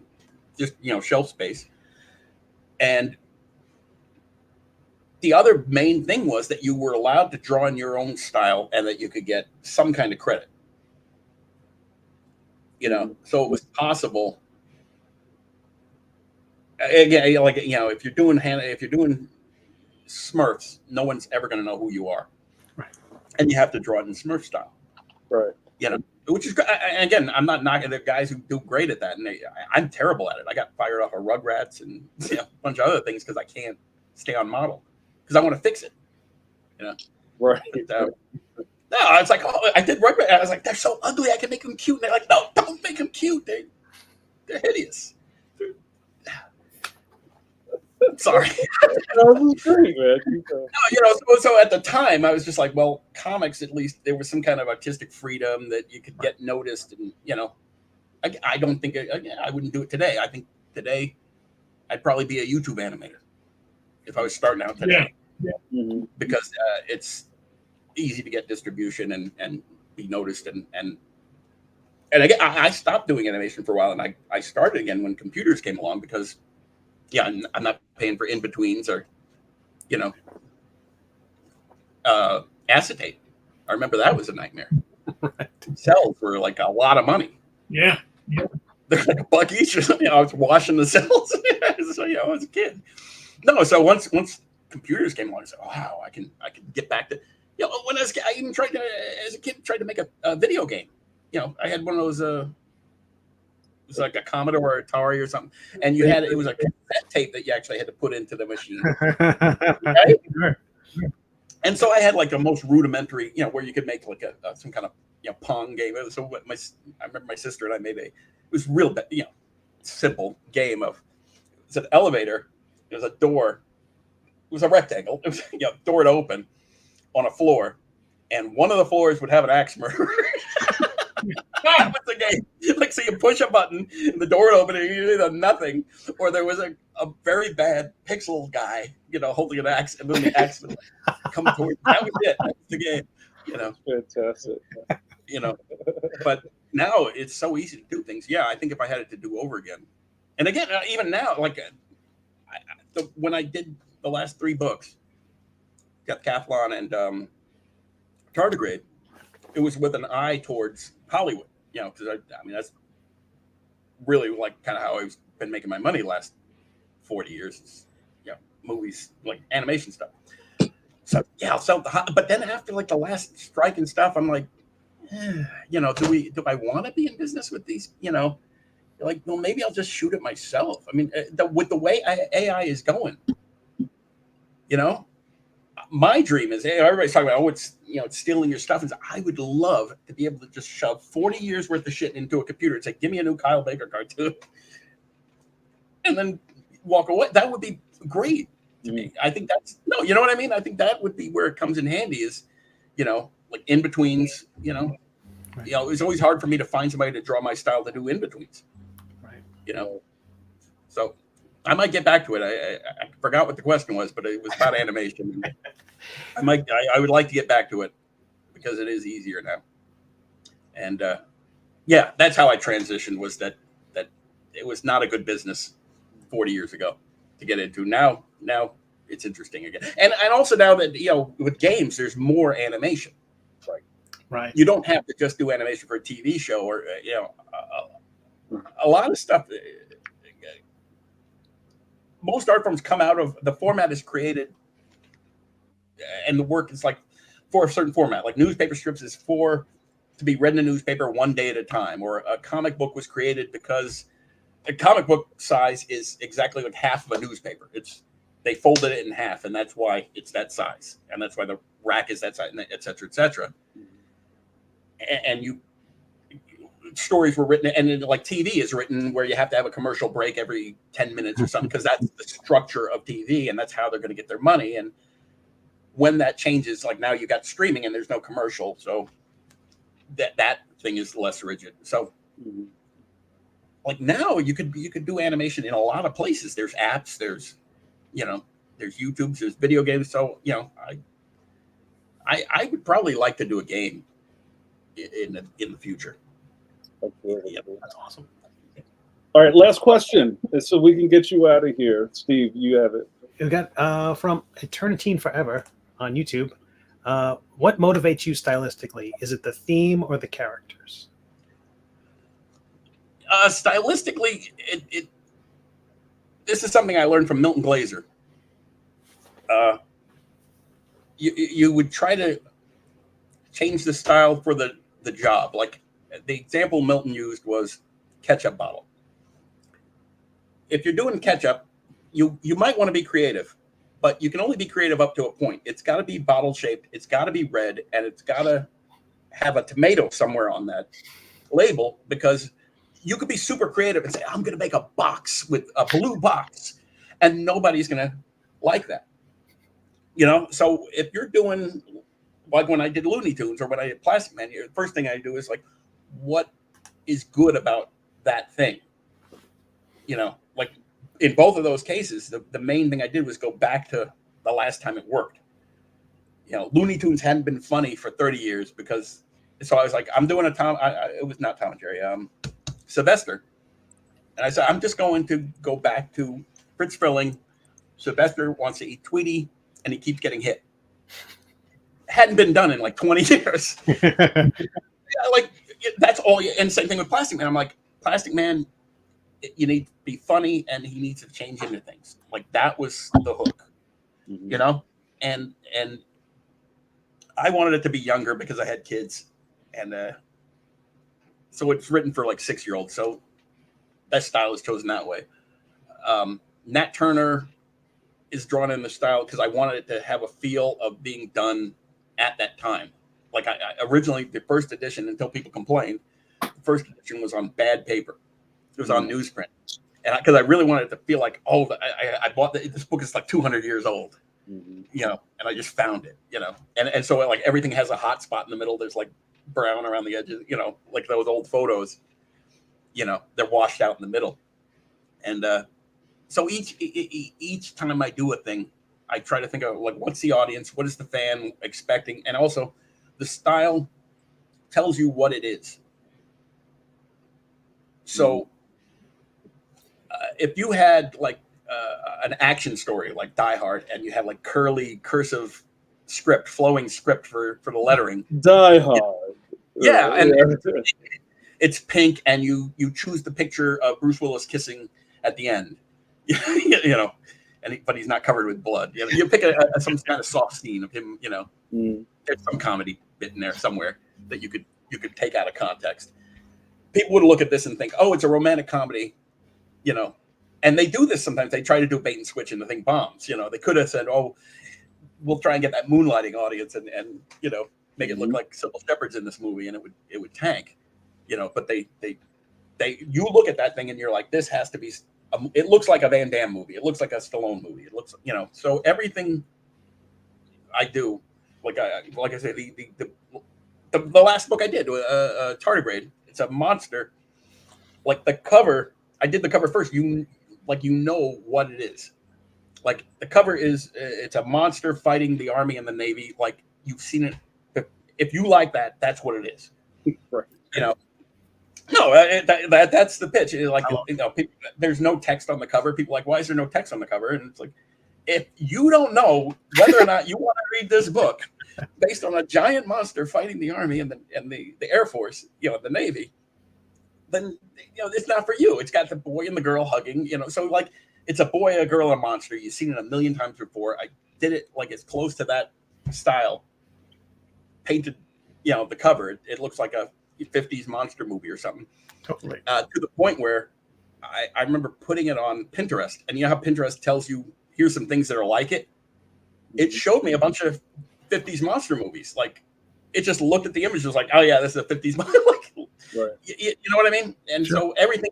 just shelf space. And the other main thing was that you were allowed to draw in your own style, and that you could get some kind of credit. So it was possible. Again, if you're doing Smurfs, no one's ever going to know who you are, right? And you have to draw it in Smurf style, right? Which is, again, I'm not knocking the guys who do great at that, and I'm terrible at it. I got fired off of Rugrats and a bunch of other things because I can't stay on model because I want to fix it, Right. No, it's like, oh, I did Rugrats. I was like, they're so ugly. I can make them cute. And they're like, no, don't make them cute. They're hideous. Sorry. That was great, man. No, so at the time I was just like, well, comics, at least there was some kind of artistic freedom that you could get noticed, and I don't think I wouldn't do it today. I think today I'd probably be a YouTube animator if I was starting out today, because it's easy to get distribution and be noticed, and again, I stopped doing animation for a while, and I started again when computers came along, because I'm not paying for in-betweens or, acetate. I remember that was a nightmare. Right. Cells were like a lot of money. Yeah. They're like $1 each or something. I was washing the cells. So I was a kid. No, so once computers came along, I said, wow, I can get back to, when I was a kid, I even tried to make a video game. I had one of those, it was like a Commodore or Atari or something, and it was a cassette tape that you actually had to put into the machine. Right? And so I had like the most rudimentary, where you could make like some kind of Pong game. So I remember my sister and I made it was real, simple game of it's an elevator. There's a door. It was a rectangle. It was door to open on a floor, and one of the floors would have an axe murderer. That was the game. Like, so you push a button, and the door would open, and you either nothing, or there was a very bad pixel guy, holding an axe, and then the axe would come towards. That was it. That was the game. Fantastic. But now it's so easy to do things. Yeah, I think if I had it to do over again, and again, even now, like when I did the last 3 books, got Cathlon and Tardigrade, it was with an eye towards Hollywood, because I mean that's really like kind of how I've been making my money the last 40 years, movies, like animation stuff. So I'll sell but then after like the last strike and stuff, I'm like, do I want to be in business with these? Like, well, maybe I'll just shoot it myself. I mean, with the way AI is going, my dream is, everybody's talking about, it's stealing your stuff. And I would love to be able to just shove 40 years worth of shit into a computer and say, give me a new Kyle Baker cartoon, and then walk away. That would be great to me. I think you know what I mean? I think that would be where it comes in handy is, like in betweens, Right. It's always hard for me to find somebody to draw my style to do in betweens. Right. So I might get back to it. I forgot what the question was, but it was about animation. I would like to get back to it because it is easier now. And that's how I transitioned, was that it was not a good business 40 years ago to get into. Now it's interesting again. And also now that, with games, there's more animation. Right. You don't have to just do animation for a TV show or, a lot of stuff. Most art forms come out of the format is created, and the work is like for a certain format. Like newspaper strips is to be read in a newspaper one day at a time, or a comic book was created because a comic book size is exactly like half of a newspaper. They folded it in half, and that's why it's that size, and that's why the rack is that size, et cetera, et cetera. And stories were written, and then, like TV is written where you have to have a commercial break every 10 minutes or something, because that's the structure of TV, and that's how they're going to get their money. And when that changes, like now you got streaming and there's no commercial, so that thing is less rigid. So like now you could do animation in a lot of places. There's apps, there's YouTube, there's video games. So I would probably like to do a game in the future. That's awesome. All right, last question, so we can get you out of here. Steve, you have it. We got from Eternitine Forever on YouTube. What motivates you stylistically? Is it the theme or the characters? Stylistically, this is something I learned from Milton Glaser. You would try to change the style for the job. Like the example Milton used was ketchup bottle. If you're doing ketchup, you might want to be creative, but you can only be creative up to a point. It's got to be bottle shaped. It's got to be red, and it's got to have a tomato somewhere on that label, because you could be super creative and say, I'm going to make a box with a blue box, and nobody's going to like that. So if you're doing, like when I did Looney Tunes or when I did Plastic Man, the first thing I do is like, what is good about that thing? Like in both of those cases, the main thing I did was go back to the last time it worked. Looney Tunes hadn't been funny for 30 years so I was like, I'm doing it was not Tom and Jerry, Sylvester. And I said, I'm just going to go back to Fritz Frilling. Sylvester wants to eat Tweety, and he keeps getting hit. Hadn't been done in like 20 years. Like that's all. And same thing with Plastic Man. I'm like, Plastic Man, you need to be funny, and he needs to change into things. Like that was the hook, And I wanted it to be younger because I had kids, and so it's written for like 6-year-olds. So that style is chosen that way. Nat Turner is drawn in the style because I wanted it to have a feel of being done at that time. Like I originally, the first edition, until people complained, the first edition was on bad paper. It was on newsprint. And because I really wanted it to feel like, I bought this book is like 200 years old, you know, and I just found it, you know, and so like everything has a hot spot in the middle. There's like brown around the edges, you know, like those old photos, you know, they're washed out in the middle. And so each time I do a thing, I try to think of like, what's the audience? What is the fan expecting? And also the style tells you what it is. So if you had like an action story like Die Hard and you had like curly cursive script, flowing script for the lettering. Die Hard. Yeah. And it's pink and you choose the picture of Bruce Willis kissing at the end, you know, but he's not covered with blood. You know, you pick some kind of soft scene of him, you know, there's some comedy bit in there somewhere that you could take out of context. People would look at this and think, oh, it's a romantic comedy, you know, and they do this sometimes. They try to do bait and switch and the thing bombs. You know, they could have said, oh, we'll try and get that moonlighting audience and you know, make it look like Sybil Shepherd's in this movie and it would tank, you know, but they you look at that thing and you're like, this has to be, it looks like a Van Damme movie. It looks like a Stallone movie. It looks, you know, so everything I do, like I said, the last book I did, Tardigrade, it's a monster. Like the cover, I did the cover first. You know what it is. Like the cover is, it's a monster fighting the Army and the Navy. Like you've seen it. If you like that, that's what it is. Right. You know. No, that's the pitch. Like, you know, there's no text on the cover. People are like, why is there no text on the cover? And it's like, if you don't know whether or not you want to read this book based on a giant monster fighting the Army and the Air Force, you know, the Navy, then, you know, it's not for you. It's got the boy and the girl hugging, you know. So like, it's a boy, a girl, a monster. You've seen it a million times before. I did it like as close to that style. Painted, you know, the cover. It looks like a 50s monster movie or something. Totally. To the point where I remember putting it on Pinterest, and you know how Pinterest tells you here's some things that are like it. It showed me a bunch of 50s monster movies. Like it just looked at the images like, oh yeah, this is a 50s monster. Like, right. You know what I mean? And sure. So everything,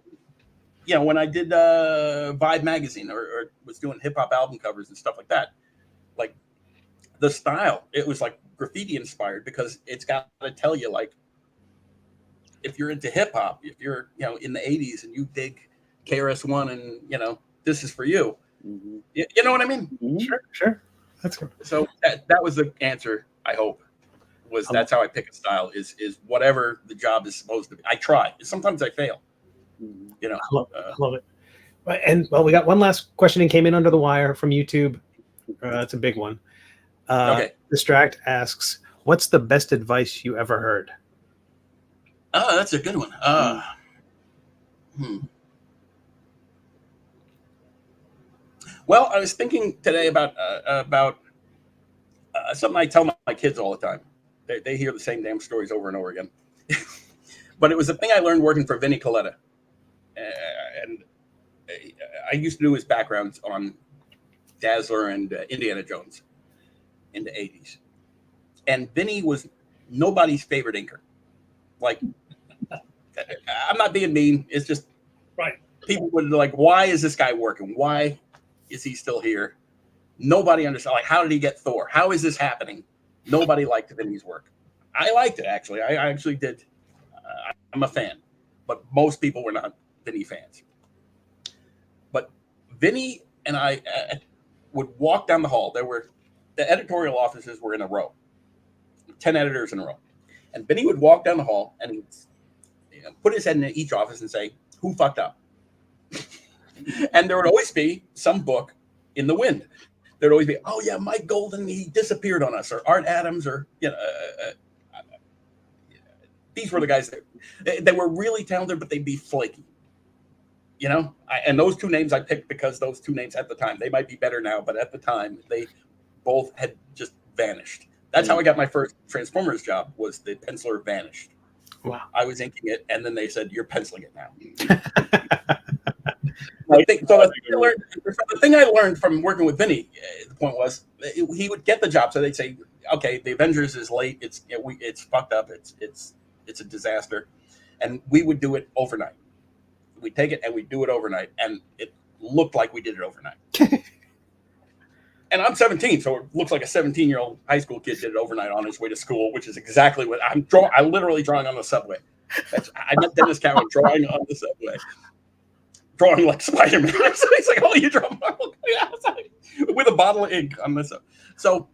you know, when I did Vibe magazine or was doing hip hop album covers and stuff like that, like the style, it was like graffiti inspired because it's got to tell you like, if you're into hip hop, if you're, you know, in the 80s and you dig KRS-One and, you know, this is for you. You know what I mean? Sure. That's good. So that was the answer, I hope, was that's how I pick a style is whatever the job is supposed to be. I try. Sometimes I fail. You know, I love it. And well, we got one last question that came in under the wire from YouTube. It's a big one. Okay. Distract asks, what's the best advice you ever heard? Oh, that's a good one. Well, I was thinking today about something I tell my kids all the time. They hear the same damn stories over and over again. But it was a thing I learned working for Vinnie Coletta. And I used to do his backgrounds on Dazzler and Indiana Jones in the 80s. And Vinnie was nobody's favorite inker. Like, I'm not being mean. It's just right. People would be like, why is this guy working? Why is he still here? Nobody understood. Like, how did he get Thor? How is this happening? Nobody liked Vinny's work. I liked it, actually. I actually did. I'm a fan. But most people were not Vinny fans. But Vinny and I would walk down the hall. The editorial offices were in a row. 10 editors in a row. And Vinny would walk down the hall and he'd put his head in each office and say, who fucked up? And there would always be some book in the wind. There'd always be, oh yeah, Mike Golden, he disappeared on us, or Art Adams, or, you know, these were the guys that they were really talented, but they'd be flaky. You know, and those two names I picked because those two names at the time, they might be better now, but at the time they both had just vanished. That's how I got my first Transformers job, was the penciler vanished. Wow. I was inking it, and then they said, you're penciling it now. The thing I learned from working with Vinny, the point was he would get the job. So they'd say, okay, the Avengers is late. It's fucked up. It's a disaster. And we would do it overnight. We'd take it and we'd do it overnight. And it looked like we did it overnight. And I'm 17, so it looks like a 17-year-old high school kid did it overnight on his way to school, which is exactly what I'm drawing. I'm literally drawing on the subway. I met Dennis Cowan drawing on the subway, drawing like Spider-Man. So he's like, "Oh, you draw with a bottle of ink on this." So,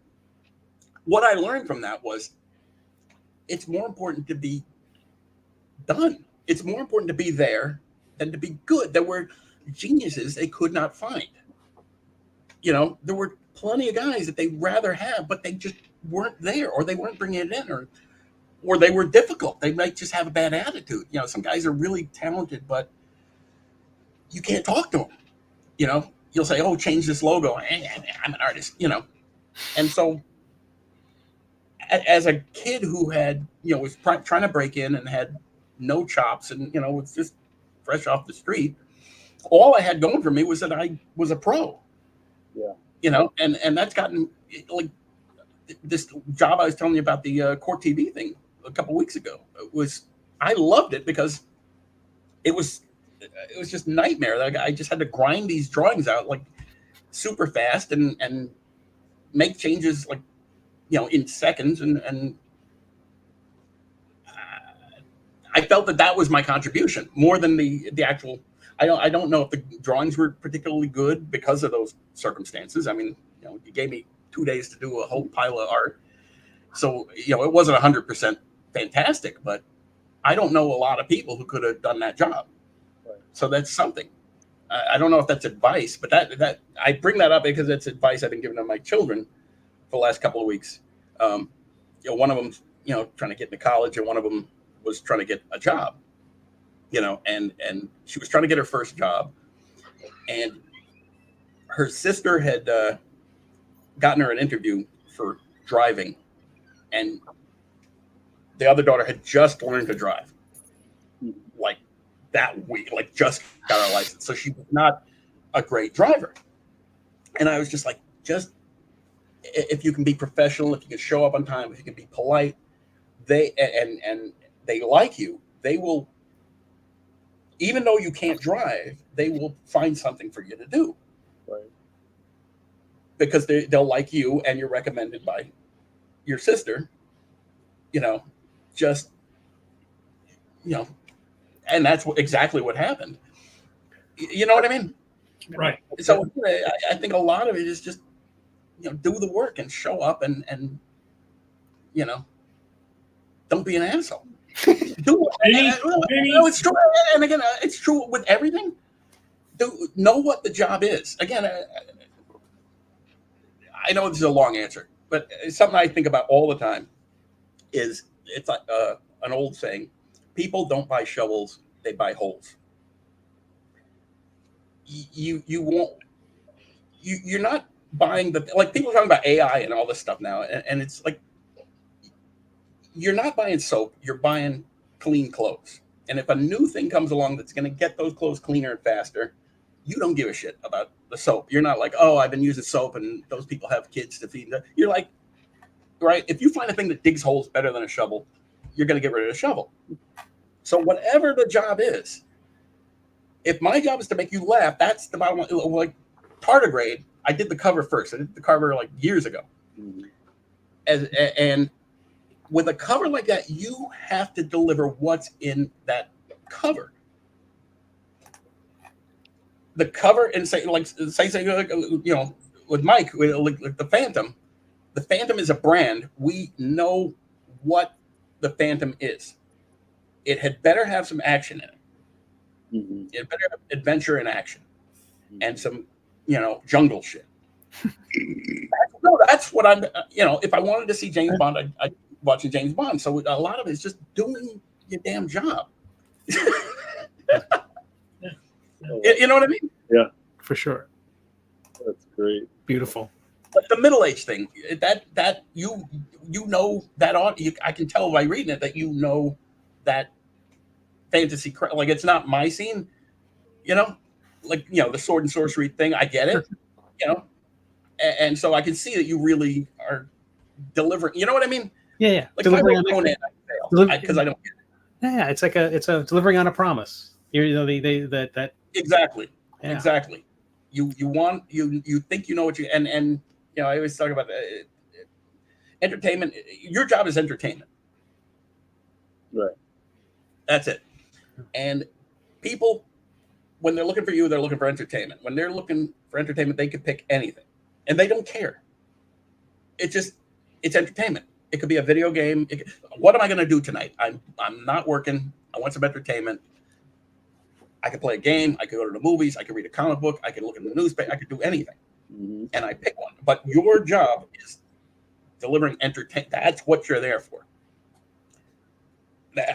what I learned from that was, it's more important to be done. It's more important to be there than to be good. There were geniuses they could not find. There were plenty of guys that they'd rather have, but they just weren't there, or they weren't bringing it in, or they were difficult. They might just have a bad attitude. Some guys are really talented, but you can't talk to them. You'll say, "Oh, change this logo." I'm an artist, And so, as a kid who had, was trying to break in and had no chops, and was just fresh off the street, all I had going for me was that I was a pro. Yeah. And that's gotten like this job I was telling you about, the court TV thing a couple weeks ago. I loved it because it was just nightmare. Like, I just had to grind these drawings out like super fast and make changes like, in seconds. And I felt that was my contribution more than the actual. I don't know if the drawings were particularly good because of those circumstances. I mean, you gave me 2 days to do a whole pile of art. So, it wasn't 100% fantastic, but I don't know a lot of people who could have done that job. Right. So that's something. I don't know if that's advice, but that I bring that up because it's advice I've been giving to my children for the last couple of weeks. One of them, trying to get into college, and one of them was trying to get a job. And she was trying to get her first job, and her sister had gotten her an interview for driving, and the other daughter had just learned to drive, like that week, like just got her license. So she was not a great driver. And I was just like, if you can be professional, if you can show up on time, if you can be polite, they like you, they will. Even though you can't drive, they will find something for you to do. Right. Because they'll like you, and you're recommended by your sister, and that's exactly what happened. You know what I mean? Right. So I think a lot of it is just, do the work and show up and don't be an asshole. It's true, and again, it's true with everything. Know what the job is. Again, I know this is a long answer, but it's something I think about all the time. It's like an old saying: people don't buy shovels; they buy holes. You're not buying like people are talking about AI and all this stuff now, and it's like, you're not buying soap, you're buying clean clothes. And if a new thing comes along that's going to get those clothes cleaner and faster, you don't give a shit about the soap. You're not like, "Oh, I've been using soap and those people have kids to feed." You're like, right? If you find a thing that digs holes better than a shovel, you're going to get rid of the shovel. So whatever the job is, if my job is to make you laugh, that's the bottom line. Like Tardigrade, I did the cover first. I did the cover like years ago. Mm-hmm. And with a cover like that, you have to deliver what's in that cover. The cover, and say with Mike, like the Phantom. The Phantom is a brand. We know what the Phantom is. It had better have some action in it. Mm-hmm. It better have adventure and action, and some, jungle shit. That's what I'm. If I wanted to see James Bond, I'd watching James Bond. So a lot of it is just doing your damn job. You know what I mean? Yeah, for sure. That's great. Beautiful. But the middle-aged thing, that you that I can tell by reading it that that fantasy, like it's not my scene, like, you know, the sword and sorcery thing. I get it, you know, and so I can see that you really are delivering. You know what I mean? Yeah. Like delivering if I wrote Conan, I fail because I don't get it. Yeah, it's a delivering on a promise. You know, that exactly, yeah. exactly. You think you know what you and you know, I always talk about entertainment. Your job is entertainment. Right. That's it. And people, when they're looking for you, they're looking for entertainment. When they're looking for entertainment, they could pick anything, and they don't care. It's entertainment. It could be a video game. What am I going to do tonight? I'm not working. I want some entertainment. I could play a game. I could go to the movies. I could read a comic book. I could look at the newspaper. I could do anything, and I pick one. But your job is delivering entertainment. That's what you're there for.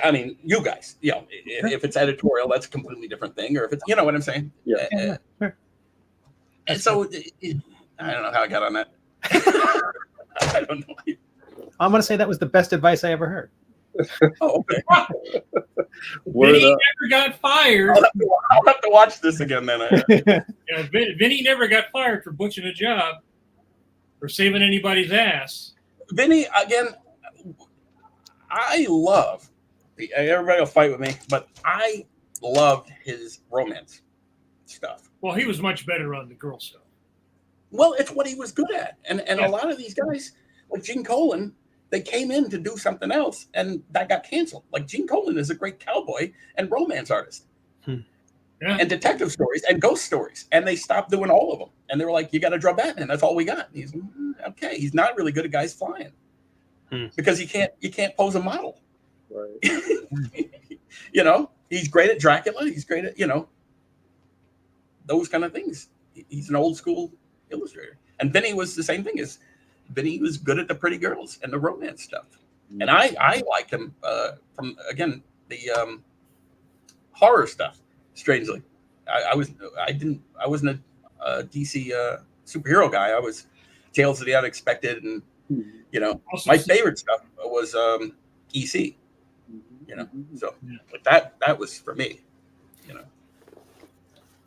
I mean, you guys, you know, if it's editorial, that's a completely different thing. Or if it's, you know what I'm saying? Yeah. And so, I don't know how I got on that. I don't know. I'm going to say that was the best advice I ever heard. Oh, okay. Vinny never got fired. I'll have to watch this again then. Yeah, Vinny never got fired for butchering a job or saving anybody's ass. Vinny, again, I love, everybody will fight with me, but I loved his romance stuff. Well, he was much better on the girl stuff. Well, it's what he was good at. And a lot of these guys, like Gene Colan, they came in to do something else, and that got canceled. Like Gene Colan is a great cowboy and romance artist, and detective stories and ghost stories, and they stopped doing all of them. And they were like, "You got to draw Batman. That's all we got." And he's okay. He's not really good at guys flying because you can't pose a model. Right. You know, he's great at Dracula. He's great at, you know, those kind of things. He's an old school illustrator. And Vinny was the same thing. Vinny was good at the pretty girls and the romance stuff. And I liked him from, again, the horror stuff, strangely. I wasn't a DC superhero guy. I was Tales of the Unexpected, and, you know, my favorite stuff was EC, you know. So but that was for me, you know.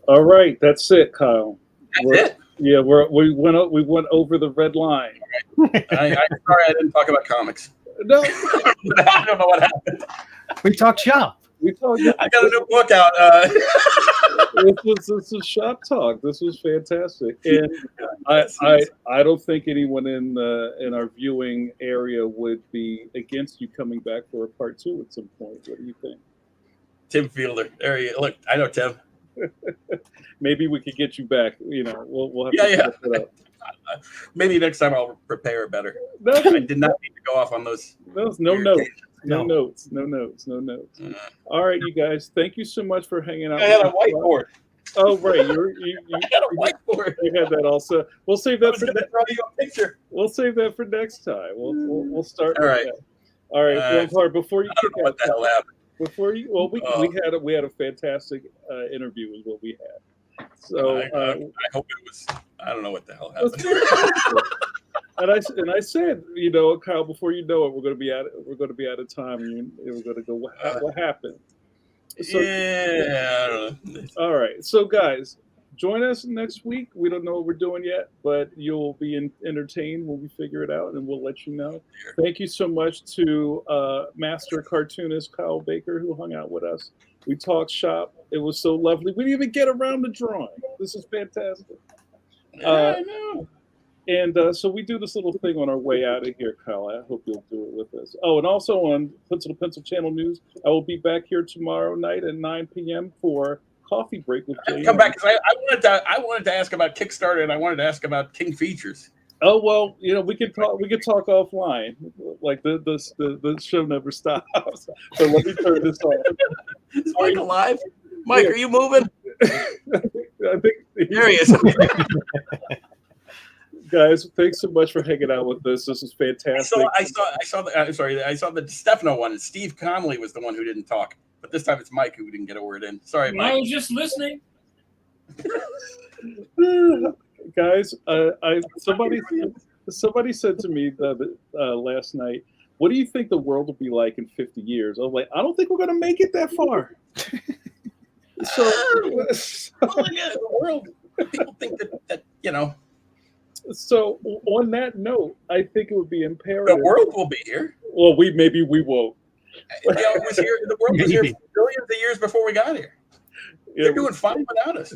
All right, that's it, Kyle. That's it. Yeah, we went over the red line. I'm sorry I didn't talk about comics. No, I don't know what happened. We talked shop. I got a new book out. This was shop talk. This was fantastic, and I don't think anyone in our viewing area would be against you coming back for a part 2 at some point. What do you think? Tim Fielder. There you look. I know Tim. Maybe we could get you back. You know, we'll have to set it up. Maybe next time I'll prepare better. No, I did not need to go off on those. No notes. All right, you guys. Thank you so much for hanging out. I had a whiteboard. Oh, right. I got a whiteboard. You had that also. We'll save that for draw you a picture. We'll save that for next time. We'll start. All right. All right. Before you kick out, what the hell happened? We had a fantastic interview is what we had. So I hope it was. I don't know what the hell happened. and I said, you know, Kyle, before you know it, we're going to be out of time, and we're going to go. What happened? So, yeah. I don't know. All right. So, guys, join us next week. We don't know what we're doing yet, but you'll be entertained when we figure it out, and we'll let you know. Thank you so much to master cartoonist Kyle Baker, who hung out with us. We talked shop. It was so lovely. We didn't even get around to drawing. This is fantastic. I know. And so we do this little thing on our way out of here, Kyle. I hope you'll do it with us. Oh, and also on Pencil to Pencil Channel News, I will be back here tomorrow night at 9 p.m. for Coffee Break with Jay. Come back, because I wanted to ask about Kickstarter, and I wanted to ask about King Features. Oh, well, you know, we could talk offline. Like the show never stops. So let me turn this off. Is Mike alive? Mike, are you moving? I think there he is. Guys, thanks so much for hanging out with us. This is fantastic. I saw the Stefano one. Steve Conley was the one who didn't talk, but this time it's Mike who didn't get a word in. Sorry, Mike. I was just listening. Guys, somebody said to me last night, "What do you think the world will be like in 50 years?" I was like, "I don't think we're going to make it that far." So, Oh my God, the world. People think that so on that note, I think it would be the imperative. world will be here. Well, maybe we won't. It was here. The world was here for billions of years before we got here. Yeah, They're doing fine without us.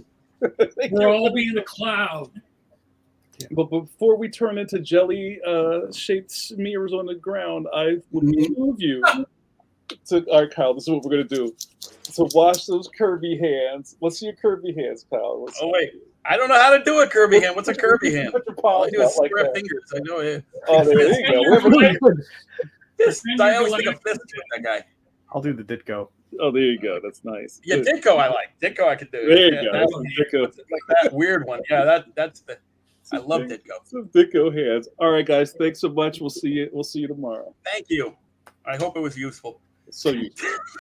We'll all be in the cloud. But before we turn into jelly shaped smears on the ground, I would move you to. All right, Kyle. This is what we're gonna do. To wash those curvy hands. Let's see your curvy hands, Kyle. Let's Oh wait, I don't know how to do a curvy hand. What's a curvy hand? Put your All palms I do is out like square that. fingers. I know it. Oh, there you go. We have a- Fist. I always think of fist with that guy. I'll do the Ditko. Oh, there you go. That's nice. Yeah, Ditko I like. Ditko I could do. There you Yeah, go. that That's one. some Ditko. Like that weird one. Yeah, that's the. I love Ditko. Some Ditko hands. All right, guys. Thanks so much. We'll see you. We'll see you tomorrow. Thank you. I hope it was useful. So you.